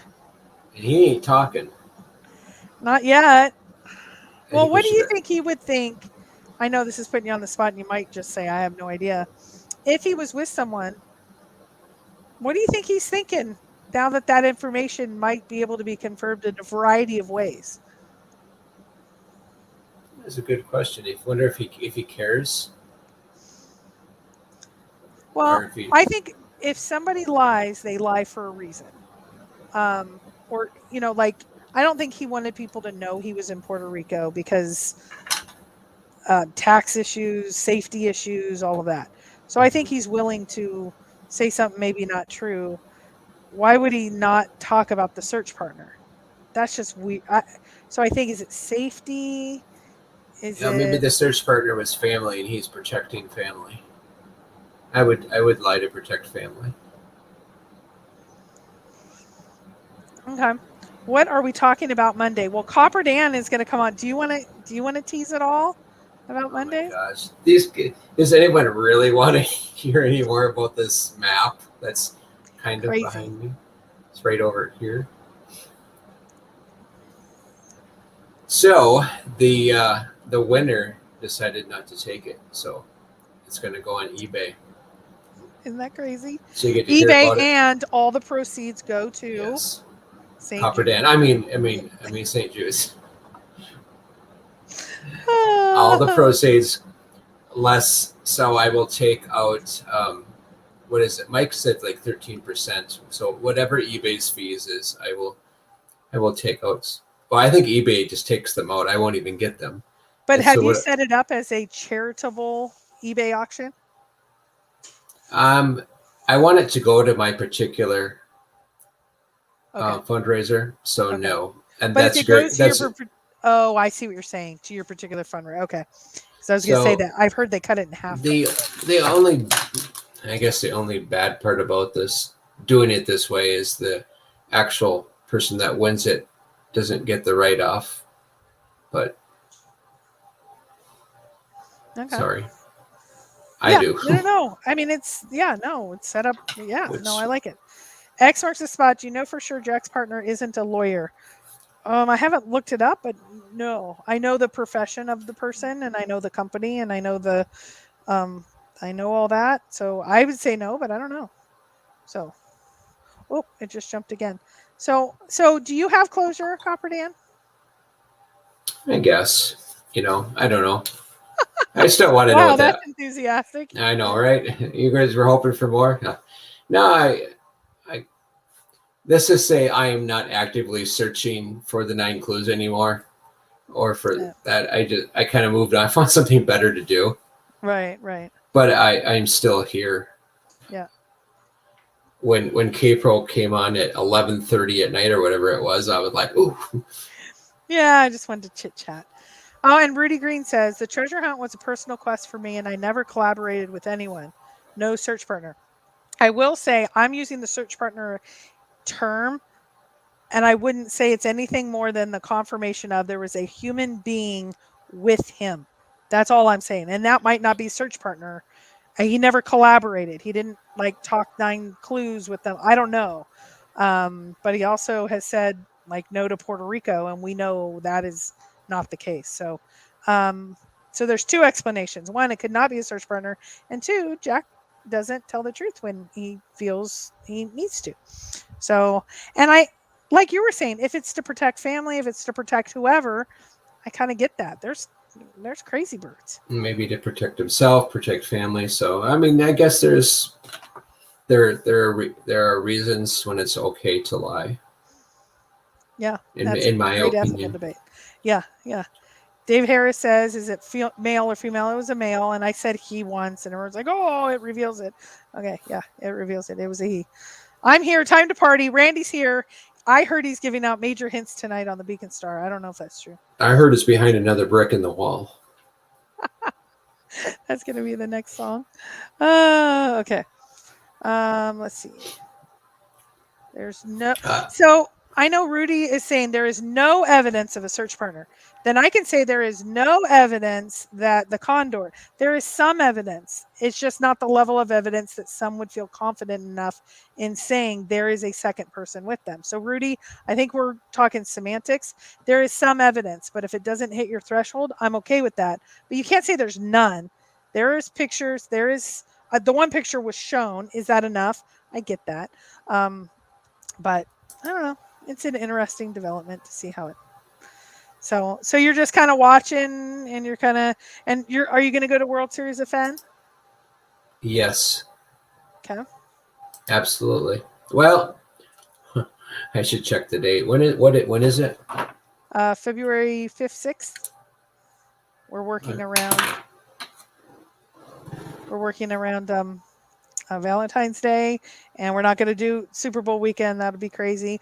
And he ain't talking. Not yet. Well, what do you think he would think? I know this is putting you on the spot and you might just say, I have no idea. If he was with someone, what do you think he's thinking now that that information might be able to be confirmed in a variety of ways? That's a good question. I wonder if he cares. Well, I think if somebody lies, they lie for a reason. Or, like, I don't think he wanted people to know he was in Puerto Rico because tax issues, safety issues, all of that. So I think he's willing to say something maybe not true. Why would he not talk about the search partner? That's just weird. So I think, is it safety? Maybe the search partner was family and he's protecting family. I would lie to protect family. Okay. What are we talking about Monday? Well, Copper Dan is going to come on. Do you want to tease it all about Monday? Oh my gosh. Does anyone really want to hear any more about this map that's kind of behind me? It's right over here. So the winner decided not to take it, so it's going to go on eBay. Isn't that crazy? So you get to hear eBay, about it. and all the proceeds go to Yes, St. Copper Jude. Dan. I mean St. Jude's. All the proceeds less. So I will take out. What is it? Mike said like 13%. So whatever eBay's fees is, I will take out. Well, I think eBay just takes them out. I won't even get them. But And have so you what? set it up as a charitable eBay auction? I want it to go to my particular Okay. fundraiser. So Okay. no, and But that's if it great. goes to your oh, I see what you're saying, to your particular fundraiser. Okay. So I was going to say that I've heard they cut it in half. The only, I guess the only bad part about this, doing it this way, is the actual person that wins it doesn't get the write-off. But Okay. sorry, Yeah, I do. No. I mean, it's it's set up. Yeah, no, I like it. X marks the spot. You know for sure Jack's partner isn't a lawyer. I haven't looked it up, but no, I know the profession of the person, and I know the company, and I know I know all that. So I would say no, but I don't know. So, oh, it just jumped again. So do you have closure, Copper Dan? I guess, I don't know. I still want to know Wow, what that's enthusiastic. I know, right? You guys were hoping for more. No, I let's just say I am not actively searching for the 9 clues anymore, or for that. I kind of moved on. I found something better to do. Right. But I'm still here. Yeah. When K-Pro came on at 11:30 at night or whatever it was, I was like, ooh. Yeah, I just wanted to chit chat. Oh, and Rudy Green says the treasure hunt was a personal quest for me, and I never collaborated with anyone. No search partner. I will say I'm using the search partner term, and I wouldn't say it's anything more than the confirmation of there was a human being with him. That's all I'm saying. And that might not be search partner. He never collaborated. He didn't like talk 9 clues with them. I don't know. But he also has said like no to Puerto Rico, and we know that is not the case. So so there's 2 explanations. One, it could not be a search partner, and 2, Jack doesn't tell the truth when he feels he needs to. So, and I, like you were saying, if it's to protect family, if it's to protect whoever, I kind of get that. There's crazy birds. Maybe to protect himself, protect family. So I mean, I guess there are reasons when it's okay to lie. Yeah, in my great opinion. ethical debate. Yeah. Dave Harris says, "Is it male or female?" It was a male, and I said he once, and everyone's like, "Oh, it reveals it." Okay, yeah, it reveals it. It was a he. I'm here. Time to party. Randy's here. I heard he's giving out major hints tonight on the Beacon Star. I don't know if that's true. I heard it's behind another brick in the wall. That's going to be the next song. Okay. Let's see. There's no. So I know Rudy is saying there is no evidence of a search partner. Then I can say there is no evidence that the condor. There is some evidence. It's just not the level of evidence that some would feel confident enough in saying there is a second person with them. So Rudy, I think we're talking semantics. There is some evidence, but if it doesn't hit your threshold, I'm okay with that. But you can't say there's none. There is pictures. There is the one picture was shown. Is that enough? I get that. But I don't know. It's an interesting development to see how it. So you're just kind of watching, and you're kind of, and are you going to go to World Series of Fenn? Yes. Okay. Absolutely. Well, I should check the date. When is it? February 5th, 6th. We're working around. Valentine's Day, and we're not going to do Super Bowl weekend. That'll be crazy.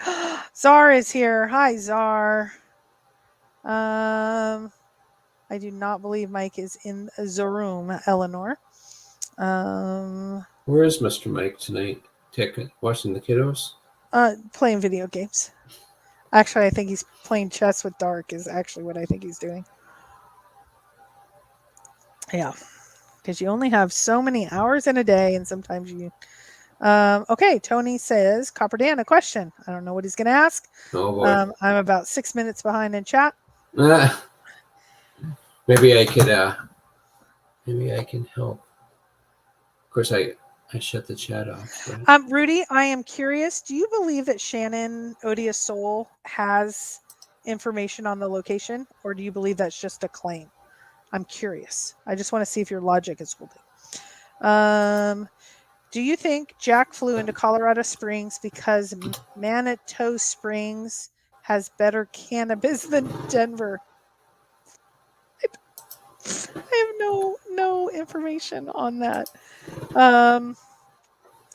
Czar is here. Hi, Czar. I do not believe Mike is in the room, Eleanor. Where is Mr. Mike tonight? Watching the kiddos? Playing video games. Actually, I think he's playing chess with Dark is actually what I think he's doing. Yeah. Because you only have so many hours in a day, and sometimes you. Okay, Tony says, Copper Dan, a question. I don't know what he's going to ask. Oh boy. I'm about 6 minutes behind in chat. Maybe I could. Maybe I can help. Of course, I shut the chat off. But... Rudy, I am curious. Do you believe that Shannon Odious Soul has information on the location, or do you believe that's just a claim? I'm curious. I just want to see if your logic is holding. Do you think Jack flew into Colorado Springs because Manitou Springs has better cannabis than Denver? I have no information on that.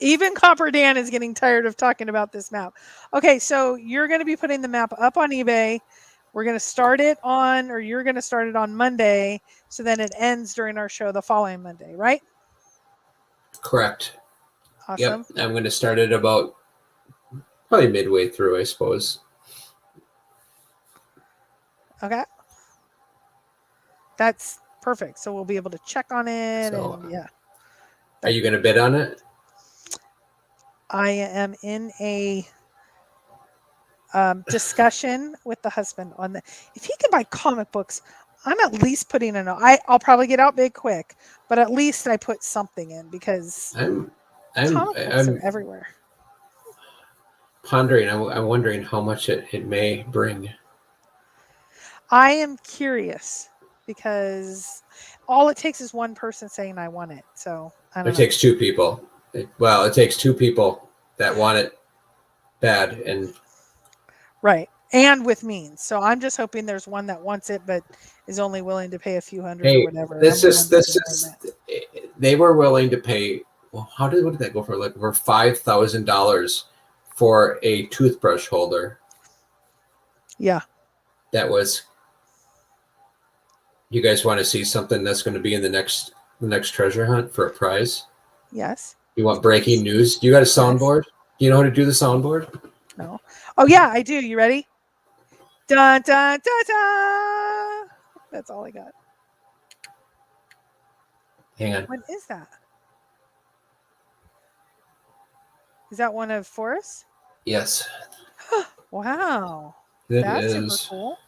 Even Copper Dan is getting tired of talking about this map. Okay, so you're going to be putting the map up on eBay. We're going to start it on, or you're going to start it on Monday, so then it ends during our show the following Monday, right? Correct. Awesome. Yep, I'm going to start it about probably midway through, I suppose. Okay. That's perfect. So we'll be able to check on it. So, and yeah. Are you going to bid on it? I am in a discussion with the husband on the. If he can buy comic books, I'm at least putting in. I'll probably get out big quick, but at least I put something in because comic books are everywhere. Pondering. I'm wondering how much it may bring. I am curious because all it takes is one person saying I want it. So I don't know. It takes two people. It takes two people that want it bad and right, and with means. So I'm just hoping there's one that wants it but is only willing to pay a few hundred or whatever. This is they were willing to pay. Well, what did that go for? Like over $5,000 for a toothbrush holder. Yeah, that was. You guys want to see something that's going to be in the next treasure hunt for a prize? Yes. You want breaking news? You got a soundboard? Do you know how to do the soundboard? No. Oh yeah, I do. You ready? Dun dun dun dun. That's all I got. Hang on. What is that? Is that one of Forrest? Yes. Wow. That's super cool.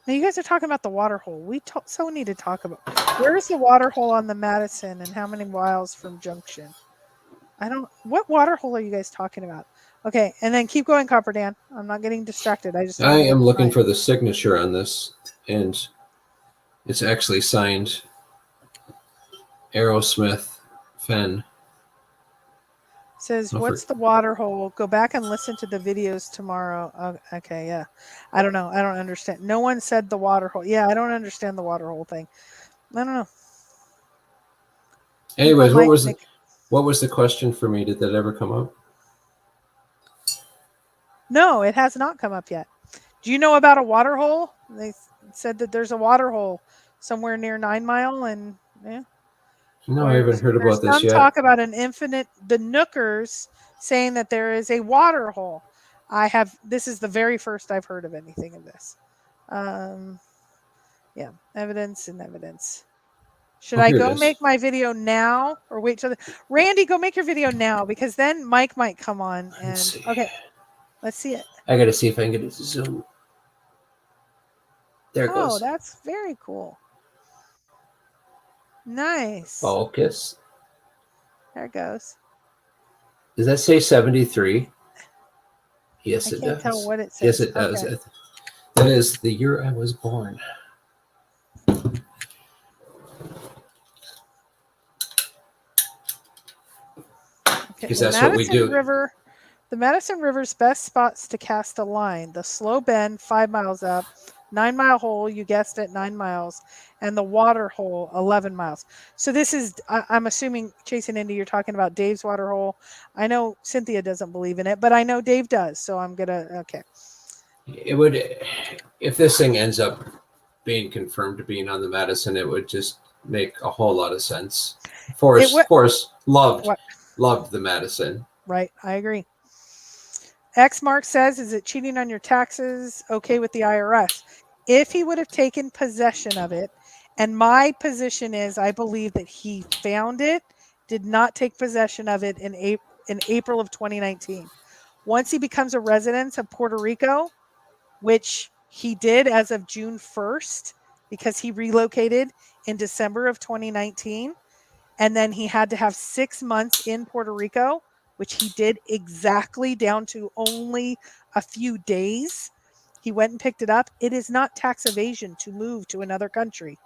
Now you guys are talking about the water hole. We so need to talk about where's the water hole on the Madison and how many miles from Junction? What water hole are you guys talking about? Okay, and then keep going, Copper Dan. I'm not getting distracted. I am looking for the signature on this, and it's actually signed Aerosmith Fenn. Says, what's the water hole? Go back and listen to the videos tomorrow. Oh, okay, yeah. I don't know. I don't understand. No one said the water hole. Yeah, I don't understand the water hole thing. I don't know. Anyways, what was the question for me? Did that ever come up? No, it has not come up yet. Do you know about a water hole? They said that there's a water hole somewhere near 9 Mile and yeah. No, I haven't heard about this yet. Talk about the Nookers saying that there is a water hole. This is the very first I've heard of anything of this. Yeah, evidence. Should I go make my video now or wait till Randy, go make your video now because then Mike might come on and okay. Let's see it. I got to see if I can get it to zoom. There it goes. Oh, that's very cool. Nice. Focus. There it goes. Does that say 73? Yes, it does. I can't tell what it says. Yes, it does. Okay. That is the year I was born. Because that's what we do. The Madison River's best spots to cast a line. The slow bend, 5 miles up. 9 Mile hole, you guessed it, 9 miles. And the water hole, 11 miles. So this is, I'm assuming, Chasing Indy, you're talking about Dave's water hole. I know Cynthia doesn't believe in it, but I know Dave does. So I'm going to, okay. It would, if this thing ends up being confirmed to being on the Madison, it would just make a whole lot of sense. Forrest loved the Madison. Right, I agree. X Mark says, is it cheating on your taxes? Okay with the IRS. If he would have taken possession of it, and my position is I believe that he found it, did not take possession of it in April of 2019. Once he becomes a resident of Puerto Rico, which He did as of June 1st because he relocated in December of 2019. And then he had to have 6 months in Puerto Rico, which he did exactly down to only a few days. He went and picked it up. It is not tax evasion to move to another country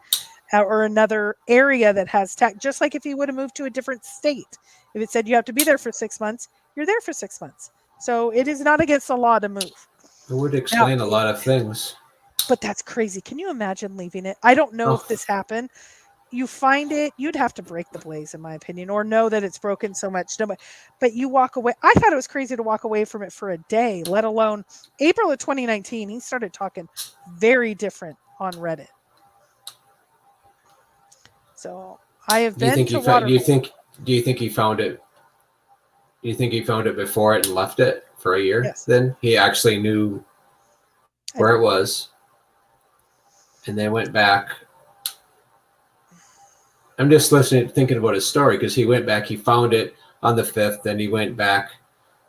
or another area that has tax, just like if you would have moved to a different state. If it said you have to be there for 6 months, you're there for 6 months. So it is not against the law to move. It would explain a lot of things. But that's crazy. Can you imagine leaving it? I don't know if this happened. You find it, you'd have to break the blaze, in my opinion, or know that it's broken so much. But you walk away. I thought it was crazy to walk away from it for a day, let alone April of 2019. He started talking very different on Reddit. So I have been to Waterhole. Do you think he found it? Do you think he found it before it and left it for a year? Yes. Then he actually knew where it was, and then went back. I'm just thinking about his story, because he went back, he found it on the 5th, then he went back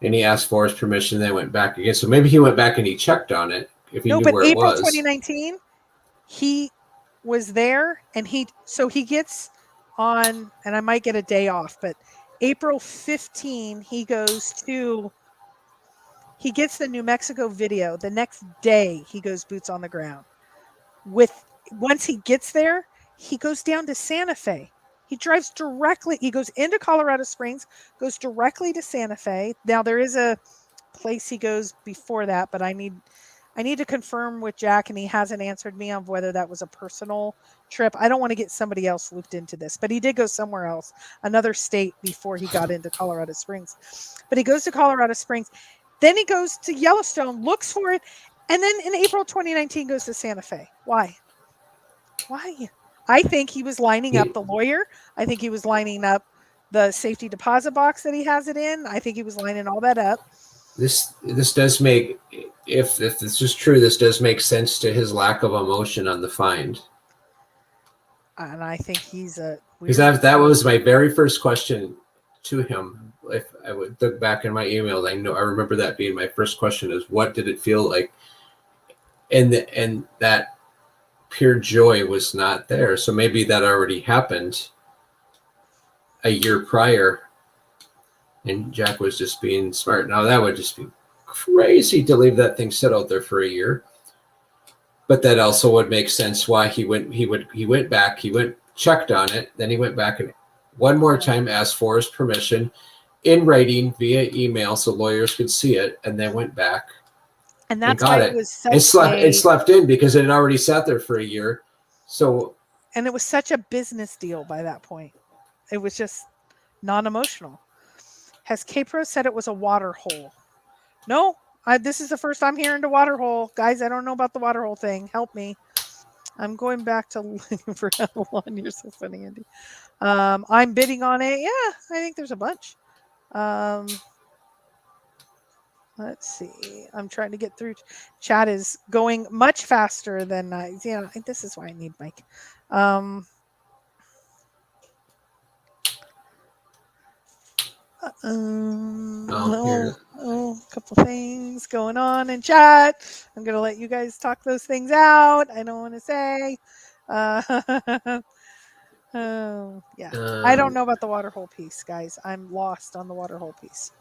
and he asked Forrest permission, then went back again. So maybe he went back and he checked on it if he knew where it was. April 2019, he was there, and he gets on, and I might get a day off, but April 15, he gets the New Mexico video. The next day, he goes boots on the ground. Once he gets there, he goes down to Santa Fe. He drives directly. He goes into Colorado Springs, goes directly to Santa Fe. Now there is a place he goes before that, but I need to confirm with Jack, and he hasn't answered me on whether that was a personal trip. I don't want to get somebody else looped into this, but he did go somewhere else, another state, before he got into Colorado Springs. But he goes to Colorado Springs. Then he goes to Yellowstone, looks for it, and then in April 2019 goes to Santa Fe. Why? I think he was lining up the lawyer. I think he was lining up the safety deposit box that he has it in. I think he was lining all that up. This does make, if this is true, this does make sense to his lack of emotion on the find. And I think he's because that was my very first question to him. If I would look back in my email, I remember that being my first question: is what did it feel like? And that pure joy was not there. So maybe that already happened a year prior, and Jack was just being smart. Now that would just be crazy to leave that thing sit out there for a year. But that also would make sense why he went back, checked on it, then he went back and one more time asked Forrest permission in writing via email so lawyers could see it, and then went back. And that's why it was such it slept in because it had already sat there for a year. And it was such a business deal by that point. It was just non-emotional. Has K-Pro said it was a water hole? No, this is the first I'm hearing the water hole. Guys, I don't know about the water hole thing. Help me. I'm going back to looking for Avalon. You're so funny, Andy. I'm bidding on it. Yeah, I think there's a bunch. Let's see. I'm trying to get through. Chat is going much faster than I. Yeah, this is why I need Mike. A couple things going on in chat. I'm gonna let you guys talk those things out. I don't want to say. Yeah, I don't know about the waterhole piece, guys. I'm lost on the waterhole piece.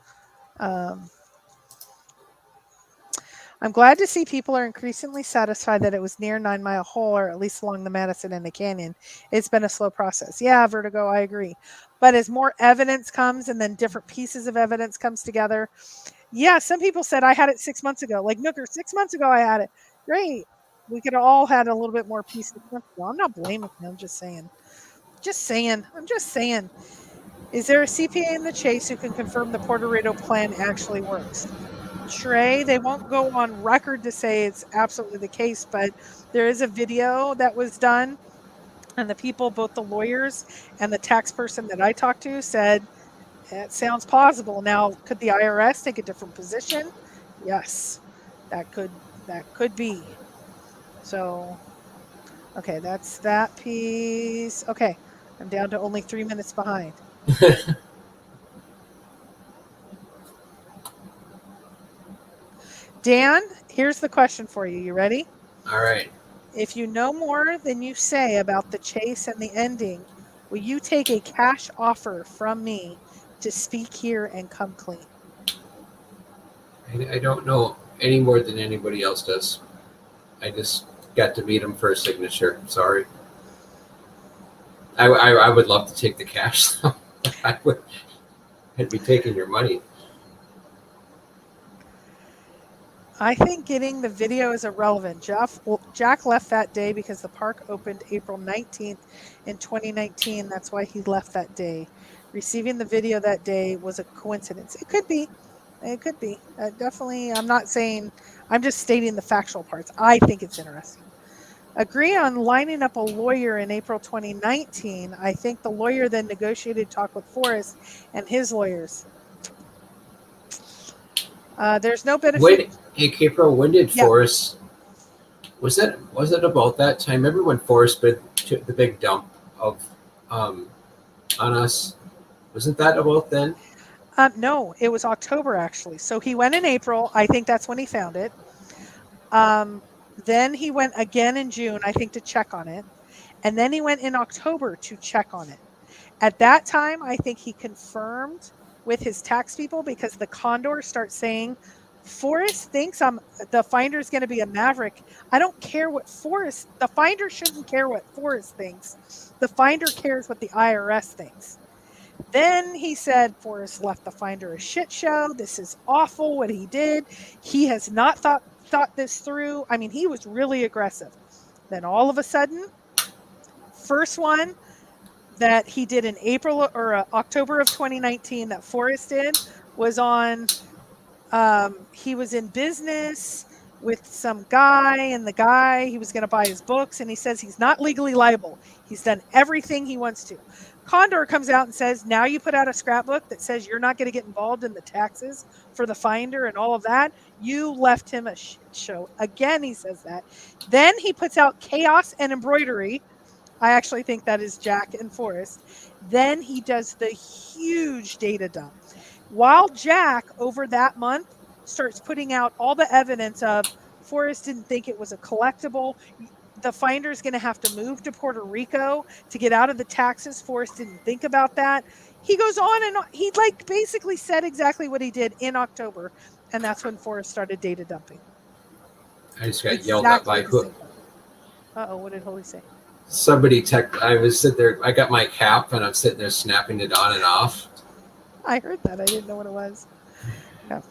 I'm glad to see people are increasingly satisfied that it was near 9 Mile Hole, or at least along the Madison and the canyon. It's been a slow process. Yeah, Vertigo, I agree. But as more evidence comes and then different pieces of evidence comes together, yeah, some people said I had it 6 months ago. Like Nooker, 6 months ago I had it. Great. We could have all had a little bit more peace 6 months ago. I'm not blaming them. I'm just saying. I'm just saying. Is there a CPA in the chase who can confirm the Puerto Rico plan actually works? Trey, they won't go on record to say it's absolutely the case, but there is a video that was done, and the people, both the lawyers and the tax person that I talked to, said it sounds plausible. Now, could the IRS take a different position? Yes, that could be. So, okay, that's that piece. Okay, I'm down to only 3 minutes behind. Dan, here's the question for you. You ready? All right. If you know more than you say about the chase and the ending, will you take a cash offer from me to speak here and come clean? I don't know any more than anybody else does. I just got to meet him for a signature. Sorry. I would love to take the cash. I'd be taking your money. I think getting the video is irrelevant. Jack left that day because the park opened April 19th in 2019. That's why he left that day. Receiving the video that day was a coincidence. It could be. It could be. Definitely, I'm not saying, I'm just stating the factual parts. I think it's interesting. Agree on lining up a lawyer in April 2019. I think the lawyer then negotiated talk with Forrest and his lawyers. There's no benefit. Hey, April, when did Yeah. Forrest? Was it about that time? Remember when Forrest took the big dump of on us? Wasn't that about then? No, it was October actually. So he went in April. I think that's when he found it. Then he went again in June, I think, to check on it. And then he went in October to check on it. At that time, I think he confirmed with his tax people because the Condor starts saying, Forrest thinks the finder's going to be a maverick. I don't care what the finder shouldn't care what Forrest thinks. The finder cares what the IRS thinks. Then he said Forrest left the finder a shit show. This is awful what he did. He has not thought this through. I mean, he was really aggressive. Then all of a sudden, first one that he did in April or October of 2019 that Forrest did was on, he was in business with some guy, and the guy, he was going to buy his books, and he says he's not legally liable. He's done everything he wants to. Condor comes out and says, now you put out a scrapbook that says you're not going to get involved in the taxes for the finder and all of that. You left him a shit show. Again, he says that. Then he puts out chaos and embroidery. I actually think that is Jack and Forrest. Then he does the huge data dump. While Jack, over that month, starts putting out all the evidence of Forrest didn't think it was a collectible. The finder's going to have to move to Puerto Rico to get out of the taxes. Forrest didn't think about that. He goes on and on. He basically said exactly what he did in October, and that's when Forrest started data dumping. I just got yelled at by who? Uh-oh, what did Holy say? Somebody I was sitting there. I got my cap and I'm sitting there snapping it on and off. I heard that. I didn't know what it was. Yeah.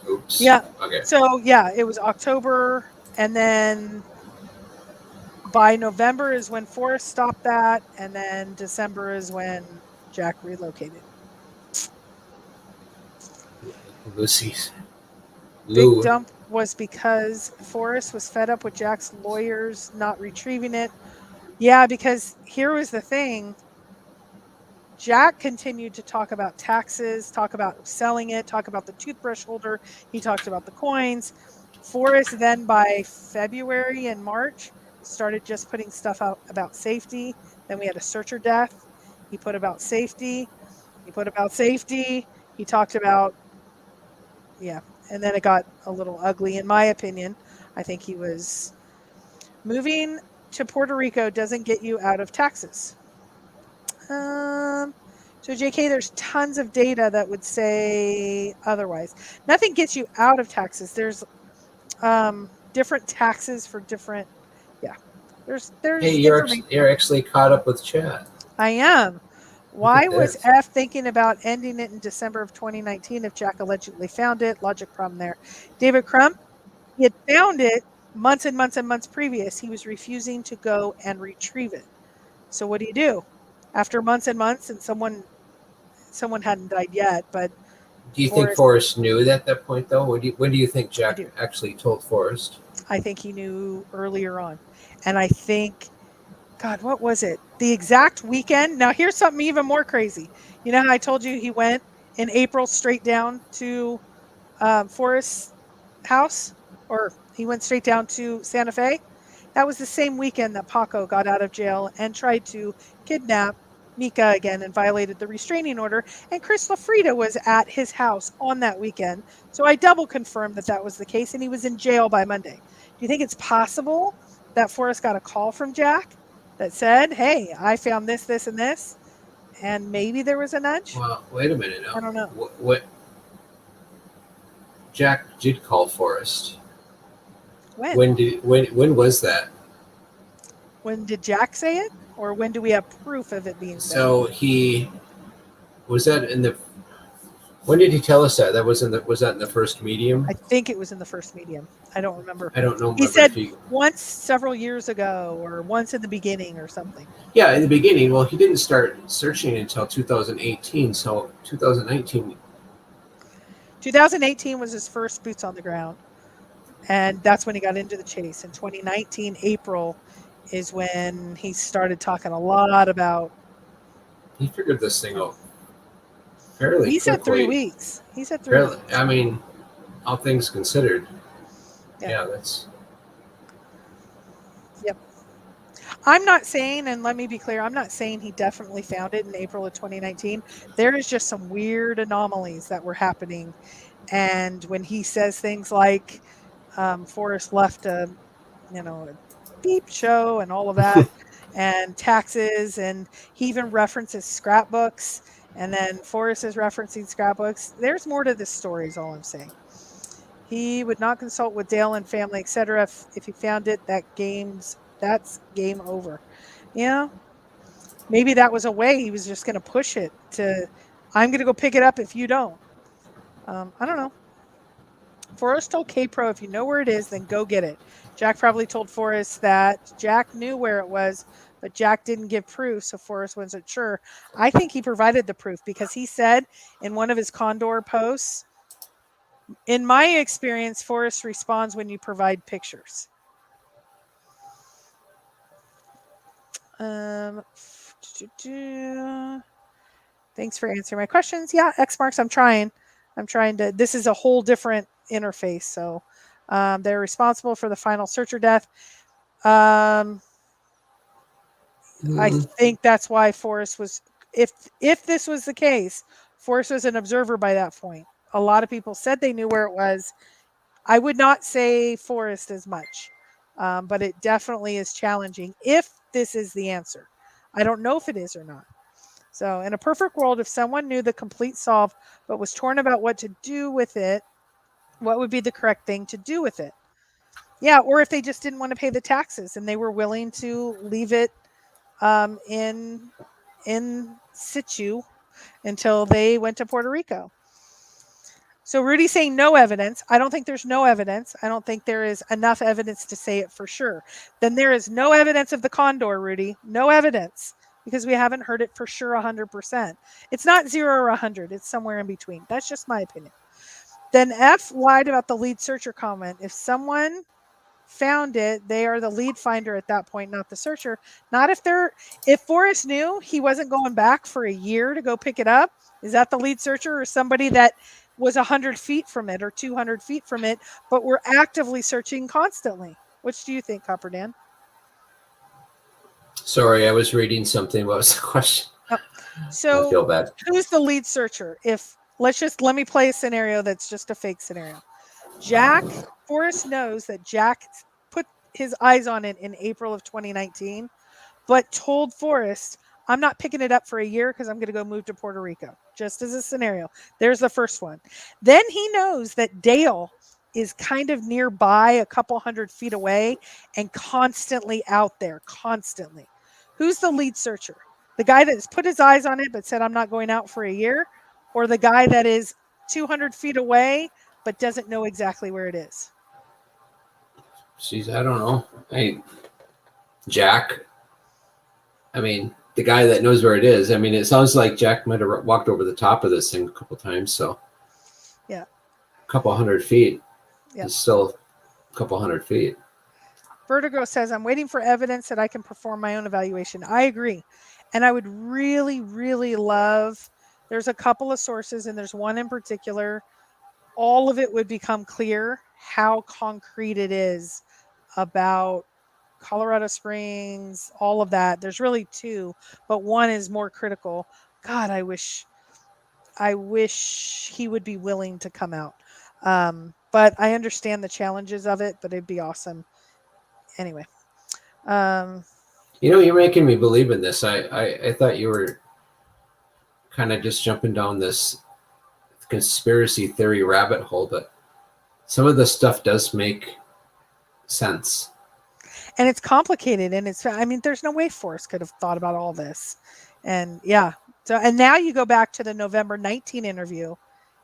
Oops. Yeah. Okay. So yeah, it was October, and then by November is when Forrest stopped that, and then December is when Jack relocated. Lucy's. Big dump was because Forrest was fed up with Jack's lawyers not retrieving it. Yeah, because here was the thing. Jack continued to talk about taxes, talk about selling it, talk about the toothbrush holder. He talked about the coins. Forrest then by February and March started just putting stuff out about safety. Then we had a searcher death. He put about safety. He put about safety. He talked about, yeah. And then it got a little ugly, in my opinion. I think he was moving to Puerto Rico doesn't get you out of taxes. So JK, there's tons of data that would say otherwise. Nothing gets you out of taxes. There's different taxes for different, yeah. There's Hey, you're actually caught up with chat. I am. Why was F thinking about ending it in December of 2019 if Jack allegedly found it? Logic problem there. David Crump, he had found it months and months and months previous. He was refusing to go and retrieve it. So what do? After months and months, and someone hadn't died yet, but do you think Forrest knew at that point, though? When do you think Jack actually told Forrest? I think he knew earlier on. And I think, God, what was it? The exact weekend. Now, here's something even more crazy. You know how I told you he went in April straight down to Forrest's house? Or he went straight down to Santa Fe? That was the same weekend that Paco got out of jail and tried to kidnap Mika again and violated the restraining order. And Chris LaFrida was at his house on that weekend. So I double confirmed that was the case, and he was in jail by Monday. Do you think it's possible that Forrest got a call from Jack that said, "Hey, I found this, this, and this," and maybe there was a nudge? Well, wait a minute I now. don't know. What Jack did call Forrest. When? When was that? When did Jack say it, or when do we have proof of it being said? So he was that in the. When did he tell us that? That was that in the first medium? I think it was in the first medium. I don't remember. I don't know. He Remember if said he. once several years ago, or once in the beginning, or something. Yeah, in the beginning. Well, he didn't start searching until 2018. So 2019. 2018 was his first boots on the ground, and that's when he got into the chase. In 2019, April is when he started talking a lot about. He figured this thing out fairly He said 3 quickly. weeks. He said 3 Fairly. weeks. I mean, all things considered. Yeah. Yeah, that's. Yep. I'm not saying, and let me be clear, I'm not saying he definitely found it in April of 2019. There is just some weird anomalies that were happening. And when he says things like Forrest left a beep show and all of that, and taxes, and he even references scrapbooks, and then Forrest is referencing scrapbooks. There's more to this story, is all I'm saying. He would not consult with Dale and family, etc. If he found it, that's game over. Yeah, maybe that was a way he was just going to push it to. I'm going to go pick it up if you don't. I don't know. Forrest told K-Pro, if you know where it is, then go get it. Jack probably told Forrest that Jack knew where it was, but Jack didn't give proof, so Forrest wasn't sure. I think he provided the proof because he said in one of his Condor posts, in my experience, Forrest responds when you provide pictures. Um, Thanks for answering my questions. Yeah, X marks. I'm trying. This is a whole different interface. So they're responsible for the final searcher death. I think that's why Forrest was. If this was the case, Forrest was an observer by that point. A lot of people said they knew where it was. I would not say Forrest as much, but it definitely is challenging if this is the answer. I don't know if it is or not. So, in a perfect world, if someone knew the complete solve but was torn about what to do with it, what would be the correct thing to do with it? Yeah, or if they just didn't want to pay the taxes and they were willing to leave it in situ until they went to Puerto Rico. So Rudy's saying no evidence. I don't think there's no evidence. I don't think there is enough evidence to say it for sure. Then there is no evidence of the condor, Rudy. No evidence because we haven't heard it for sure 100%. It's not 0 or 100. It's somewhere in between. That's just my opinion. Then F lied about the lead searcher comment. If someone found it, they are the lead finder at that point, not the searcher. Not if Forrest knew he wasn't going back for a year to go pick it up, is that the lead searcher or somebody that was 100 feet from it or 200 feet from it, but we're actively searching constantly? Which do you think, Copper Dan? Sorry, I was reading something. What was the question? Oh, I so feel bad. who's the lead searcher? Let me play a scenario that's just a fake scenario. Forrest knows that Jack put his eyes on it in April of 2019, but told Forrest, I'm not picking it up for a year because I'm going to go move to Puerto Rico, just as a scenario. There's the first one. Then he knows that Dale is kind of nearby, a couple 100 feet away, and constantly out there, constantly. Who's the lead searcher? The guy that's put his eyes on it but said, I'm not going out for a year? Or the guy that is 200 feet away but doesn't know exactly where it is? Jeez, I don't know. Jack. I mean, the guy that knows where it is. I mean, it sounds like Jack might have walked over the top of this thing a couple times. So, yeah, a couple 100 feet yeah. is still a couple 100 feet. Vertigo says, I'm waiting for evidence that I can perform my own evaluation. I agree. And I would really, really love, there's a couple of sources, and there's one in particular. All of it would become clear how concrete it is about Colorado Springs, all of that. There's really two, but one is more critical. God, I wish he would be willing to come out. but I understand the challenges of it, but it'd be awesome. Anyway. You're making me believe in this. I thought you were kind of just jumping down this conspiracy theory rabbit hole, but some of the stuff does make sense. And it's complicated, and there's no way Forrest could have thought about all this. And yeah. So, and now you go back to the November 19 interview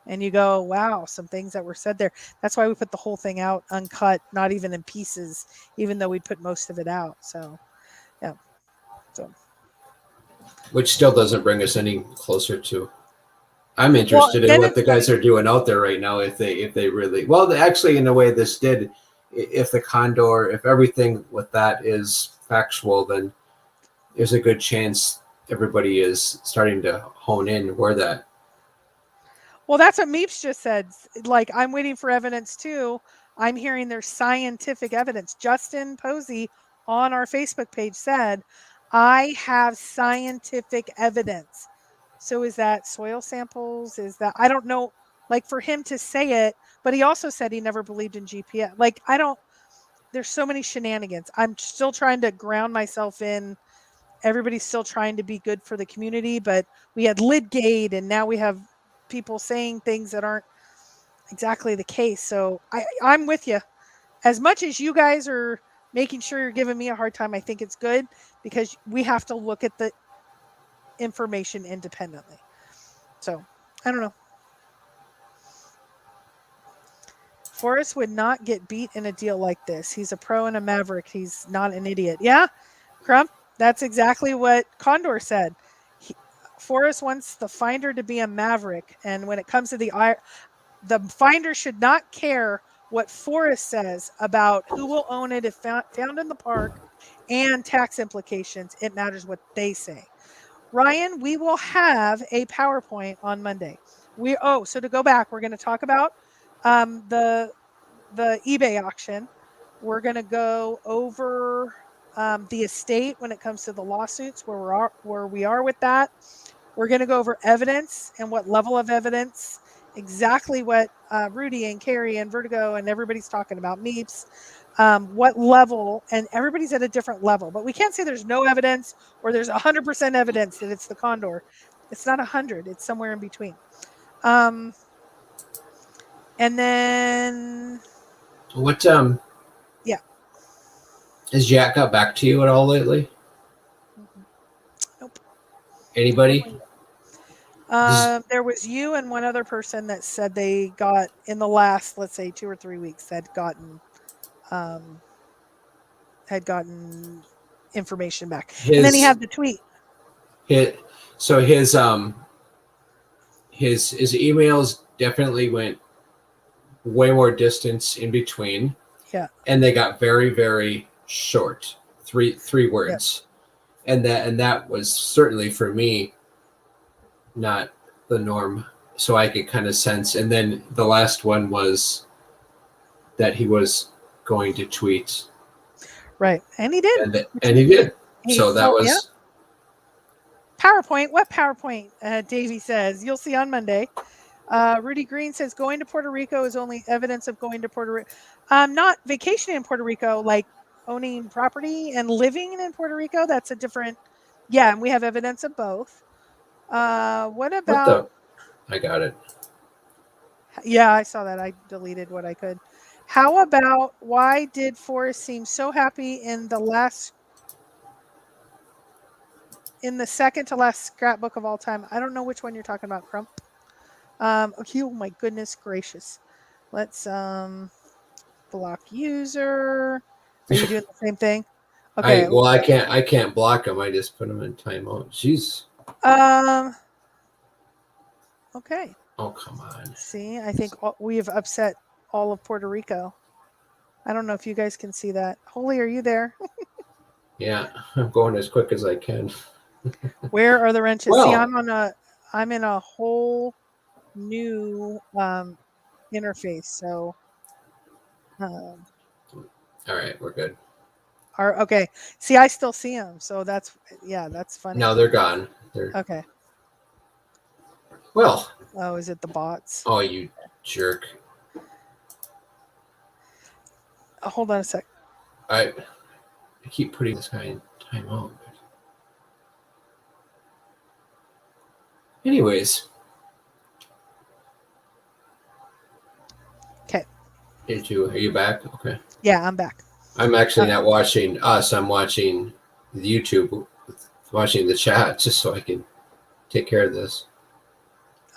and you go, wow, some things that were said there. That's why we put the whole thing out uncut, not even in pieces, even though we put most of it out. So, yeah. So, which still doesn't bring us any closer to. I'm interested in what the guys are doing out there right now. If they really, well, actually, in a way, this did. If the condor, if everything with that is factual, then there's a good chance everybody is starting to hone in where that. Well, that's what Meeps just said. Like, I'm waiting for evidence too. I'm hearing there's scientific evidence. Justin Posey on our Facebook page said, I have scientific evidence. So is that soil samples? Is that, I don't know, like for him to say it, but he also said he never believed in GPS. Like, there's so many shenanigans. I'm still trying to ground myself in, everybody's still trying to be good for the community, but we had Lidgate and now we have people saying things that aren't exactly the case. So I'm with you. As much as you guys are making sure you're giving me a hard time, I think it's good because we have to look at the information independently. So I don't know. Forrest would not get beat in a deal like this. He's a pro and a maverick. He's not an idiot. Yeah, Crump, that's exactly what Condor said. Forrest wants the finder to be a maverick. And when it comes to the finder should not care what Forrest says about who will own it if found in the park and tax implications. It matters what they say. Ryan, we will have a PowerPoint on Monday. So to go back, we're going to talk about the eBay auction. We're going to go over the estate when it comes to the lawsuits, where we are with that. We're going to go over evidence and what level of evidence, exactly what Rudy and Carrie and Vertigo and everybody's talking about, Meeps, what level, and everybody's at a different level. But we can't say there's no evidence or there's 100% evidence that it's the condor. It's not 100. It's somewhere in between. And then what yeah. Has Jack got back to you at all lately? Nope. Anybody? There was you and one other person that said they got in the last, let's say, 2 or 3 weeks, had gotten information back. And then he had the tweet. His emails definitely went way more distance in between. Yeah. And they got very, very short. Three words. Yeah. And that was certainly for me not the norm. So I could kind of sense. And then the last one was that he was going to tweet. Right. And he did. And he did. So that was... Yeah. PowerPoint. What PowerPoint? Davey says. You'll see on Monday. Rudy Green says going to Puerto Rico is only evidence of going to Puerto Rico. Not vacationing in Puerto Rico, like owning property and living in Puerto Rico. That's a different... Yeah, and we have evidence of both. What about... I got it. Yeah, I saw that. I deleted what I could. How about why did Forrest seem so happy in the second to last scrapbook of all time? I don't know which one you're talking about, Crump. Okay, oh my goodness gracious. Let's block user. Are you doing the same thing? Okay. I can't block them. I just put them in timeout. Jeez. Okay. Oh, come on. See, I think we have upset all of Puerto Rico. I don't know if you guys can see that. Holy, are you there? Yeah, I'm going as quick as I can. Where are the wrenches? Well, See, I'm in a whole new interface. So, all right, we're good. Okay. See, I still see them. So that's funny. No, they're gone. Okay. Well. Oh, is it the bots? Oh, you jerk. Hold on a sec. I keep putting this guy in timeout. Anyways. Okay. Are you back? Okay. Yeah, I'm back. I'm actually not watching us. I'm watching the YouTube, watching the chat just so I can take care of this.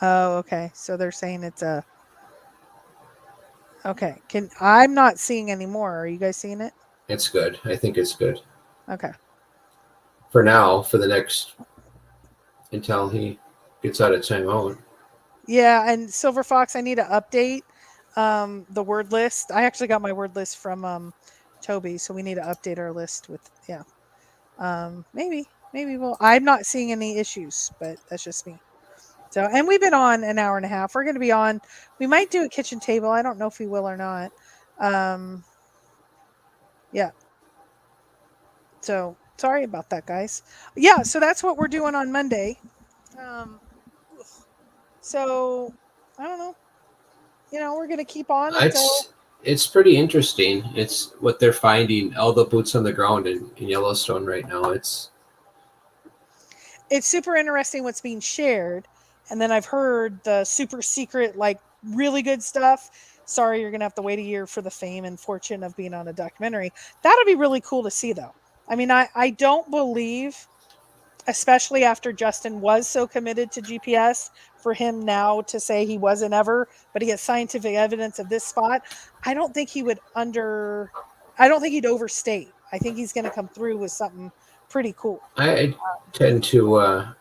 Oh, okay. So they're saying it's a. Okay. I'm not seeing any more. Are you guys seeing it? It's good. I think it's good. Okay. For now, for the next, until he gets out of timeout. Yeah, and Silver Fox, I need to update the word list. I actually got my word list from Toby, so we need to update our list with maybe we'll. I'm not seeing any issues, but that's just me. So, and we've been on an hour and a half. We're going to be on. We might do a kitchen table. I don't know if we will or not. Yeah. So sorry about that, guys. Yeah. So that's what we're doing on Monday. Um, so I don't know. We're going to keep on until. It's pretty interesting. It's what they're finding. All the boots on the ground in Yellowstone right now. It's super interesting what's being shared. And then I've heard the super secret, like really good stuff. Sorry, you're going to have to wait a year for the fame and fortune of being on a documentary. That'll be really cool to see, though. I mean, I don't believe, especially after Justin was so committed to GPS, for him now to say he wasn't ever, but he has scientific evidence of this spot. I don't think he would I don't think he'd overstate. I think he's going to come through with something pretty cool. I tend to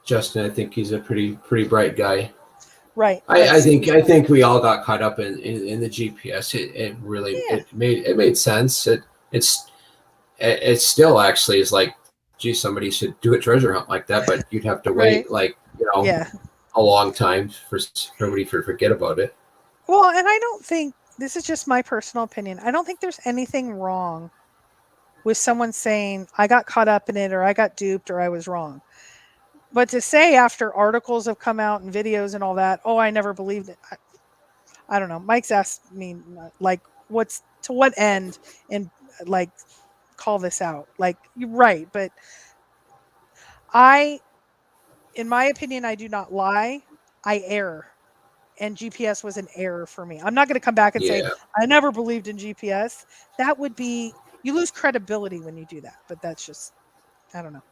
Justin. I think he's a pretty bright guy. Right. I think we all got caught up in the GPS. It really it made sense. It still actually is like, gee, somebody should do a treasure hunt like that, but you'd have to wait a long time for somebody to forget about it. Well, and I don't think, this is just my personal opinion, I don't think there's anything wrong with someone saying I got caught up in it, or I got duped, or I was wrong. But to say after articles have come out and videos and all that, oh, I never believed it. I don't know. Mike's asked me, like, to what end, and like, call this out. Like, you're right. But in my opinion, I do not lie. I err. And GPS was an error for me. I'm not going to come back and say, I never believed in GPS. That would be, you lose credibility when you do that. But that's just, I don't know.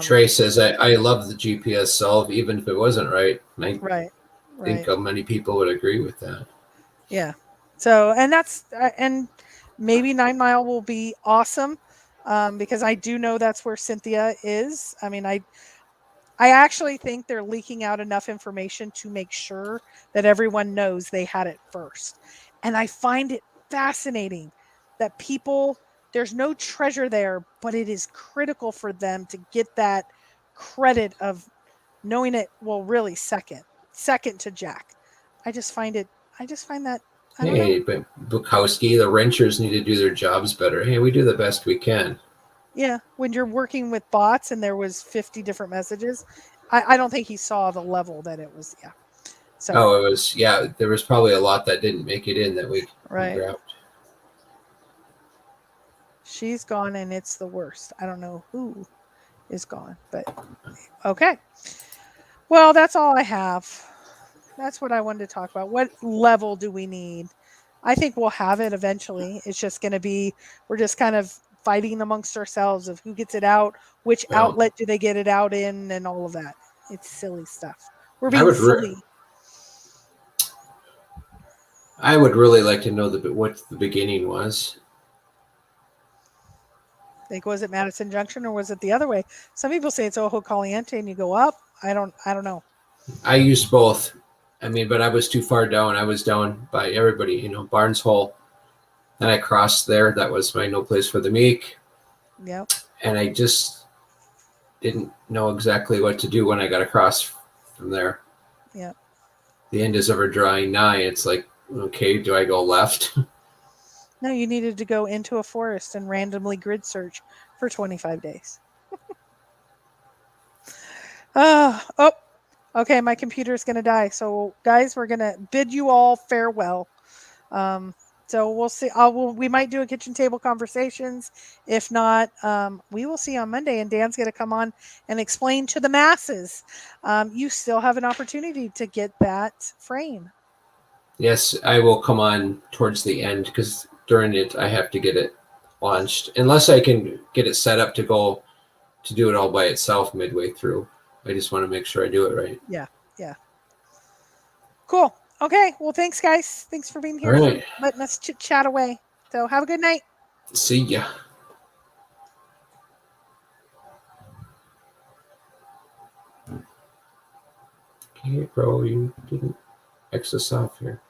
Trey says, I love the GPS solve, even if it wasn't right. I think many people would agree with that. Yeah. So, and maybe 9 Mile will be awesome, because I do know that's where Cynthia is. I mean, I actually think they're leaking out enough information to make sure that everyone knows they had it first. And I find it fascinating that there's no treasure there, but it is critical for them to get that credit of knowing it, well, really second to Jack. I just find that, I don't know. But Bukowski, the wrenchers need to do their jobs better. Hey, we do the best we can. Yeah, when you're working with bots and there was 50 different messages, I don't think he saw the level that it was. Yeah. So. It was. Yeah, there was probably a lot that didn't make it in that we grabbed. She's gone, and it's the worst. I don't know who is gone, but okay. Well, that's all I have. That's what I wanted to talk about. What level do we need? I think we'll have it eventually. It's just going to be, we're just kind of fighting amongst ourselves of who gets it out, which outlet do they get it out in, and all of that. It's silly stuff. We're being silly. I would really like to know what the beginning was. Like, was it Madison Junction, or was it the other way? Some people say it's Ojo Caliente and you go up. I don't know. I used both. I mean, but I was too far down. I was down by everybody, Barnes Hole. Then I crossed there. That was my no place for the meek. Yep. And I just didn't know exactly what to do when I got across from there. Yep. The end is ever drawing nigh. It's like, okay, do I go left? No, you needed to go into a forest and randomly grid search for 25 days. Okay, my computer's going to die. So, guys, we're going to bid you all farewell. So we'll see. We might do a kitchen table conversations. If not, we will see on Monday. And Dan's going to come on and explain to the masses. You still have an opportunity to get that frame. Yes, I will come on towards the end because during it I have to get it launched. Unless I can get it set up to go to do it all by itself midway through. I just want to make sure I do it right. Yeah. Yeah. Cool. Okay. Well, thanks, guys. Thanks for being All here and right. letting us chit chat away. So have a good night. See ya. Okay, bro, you didn't X us off here.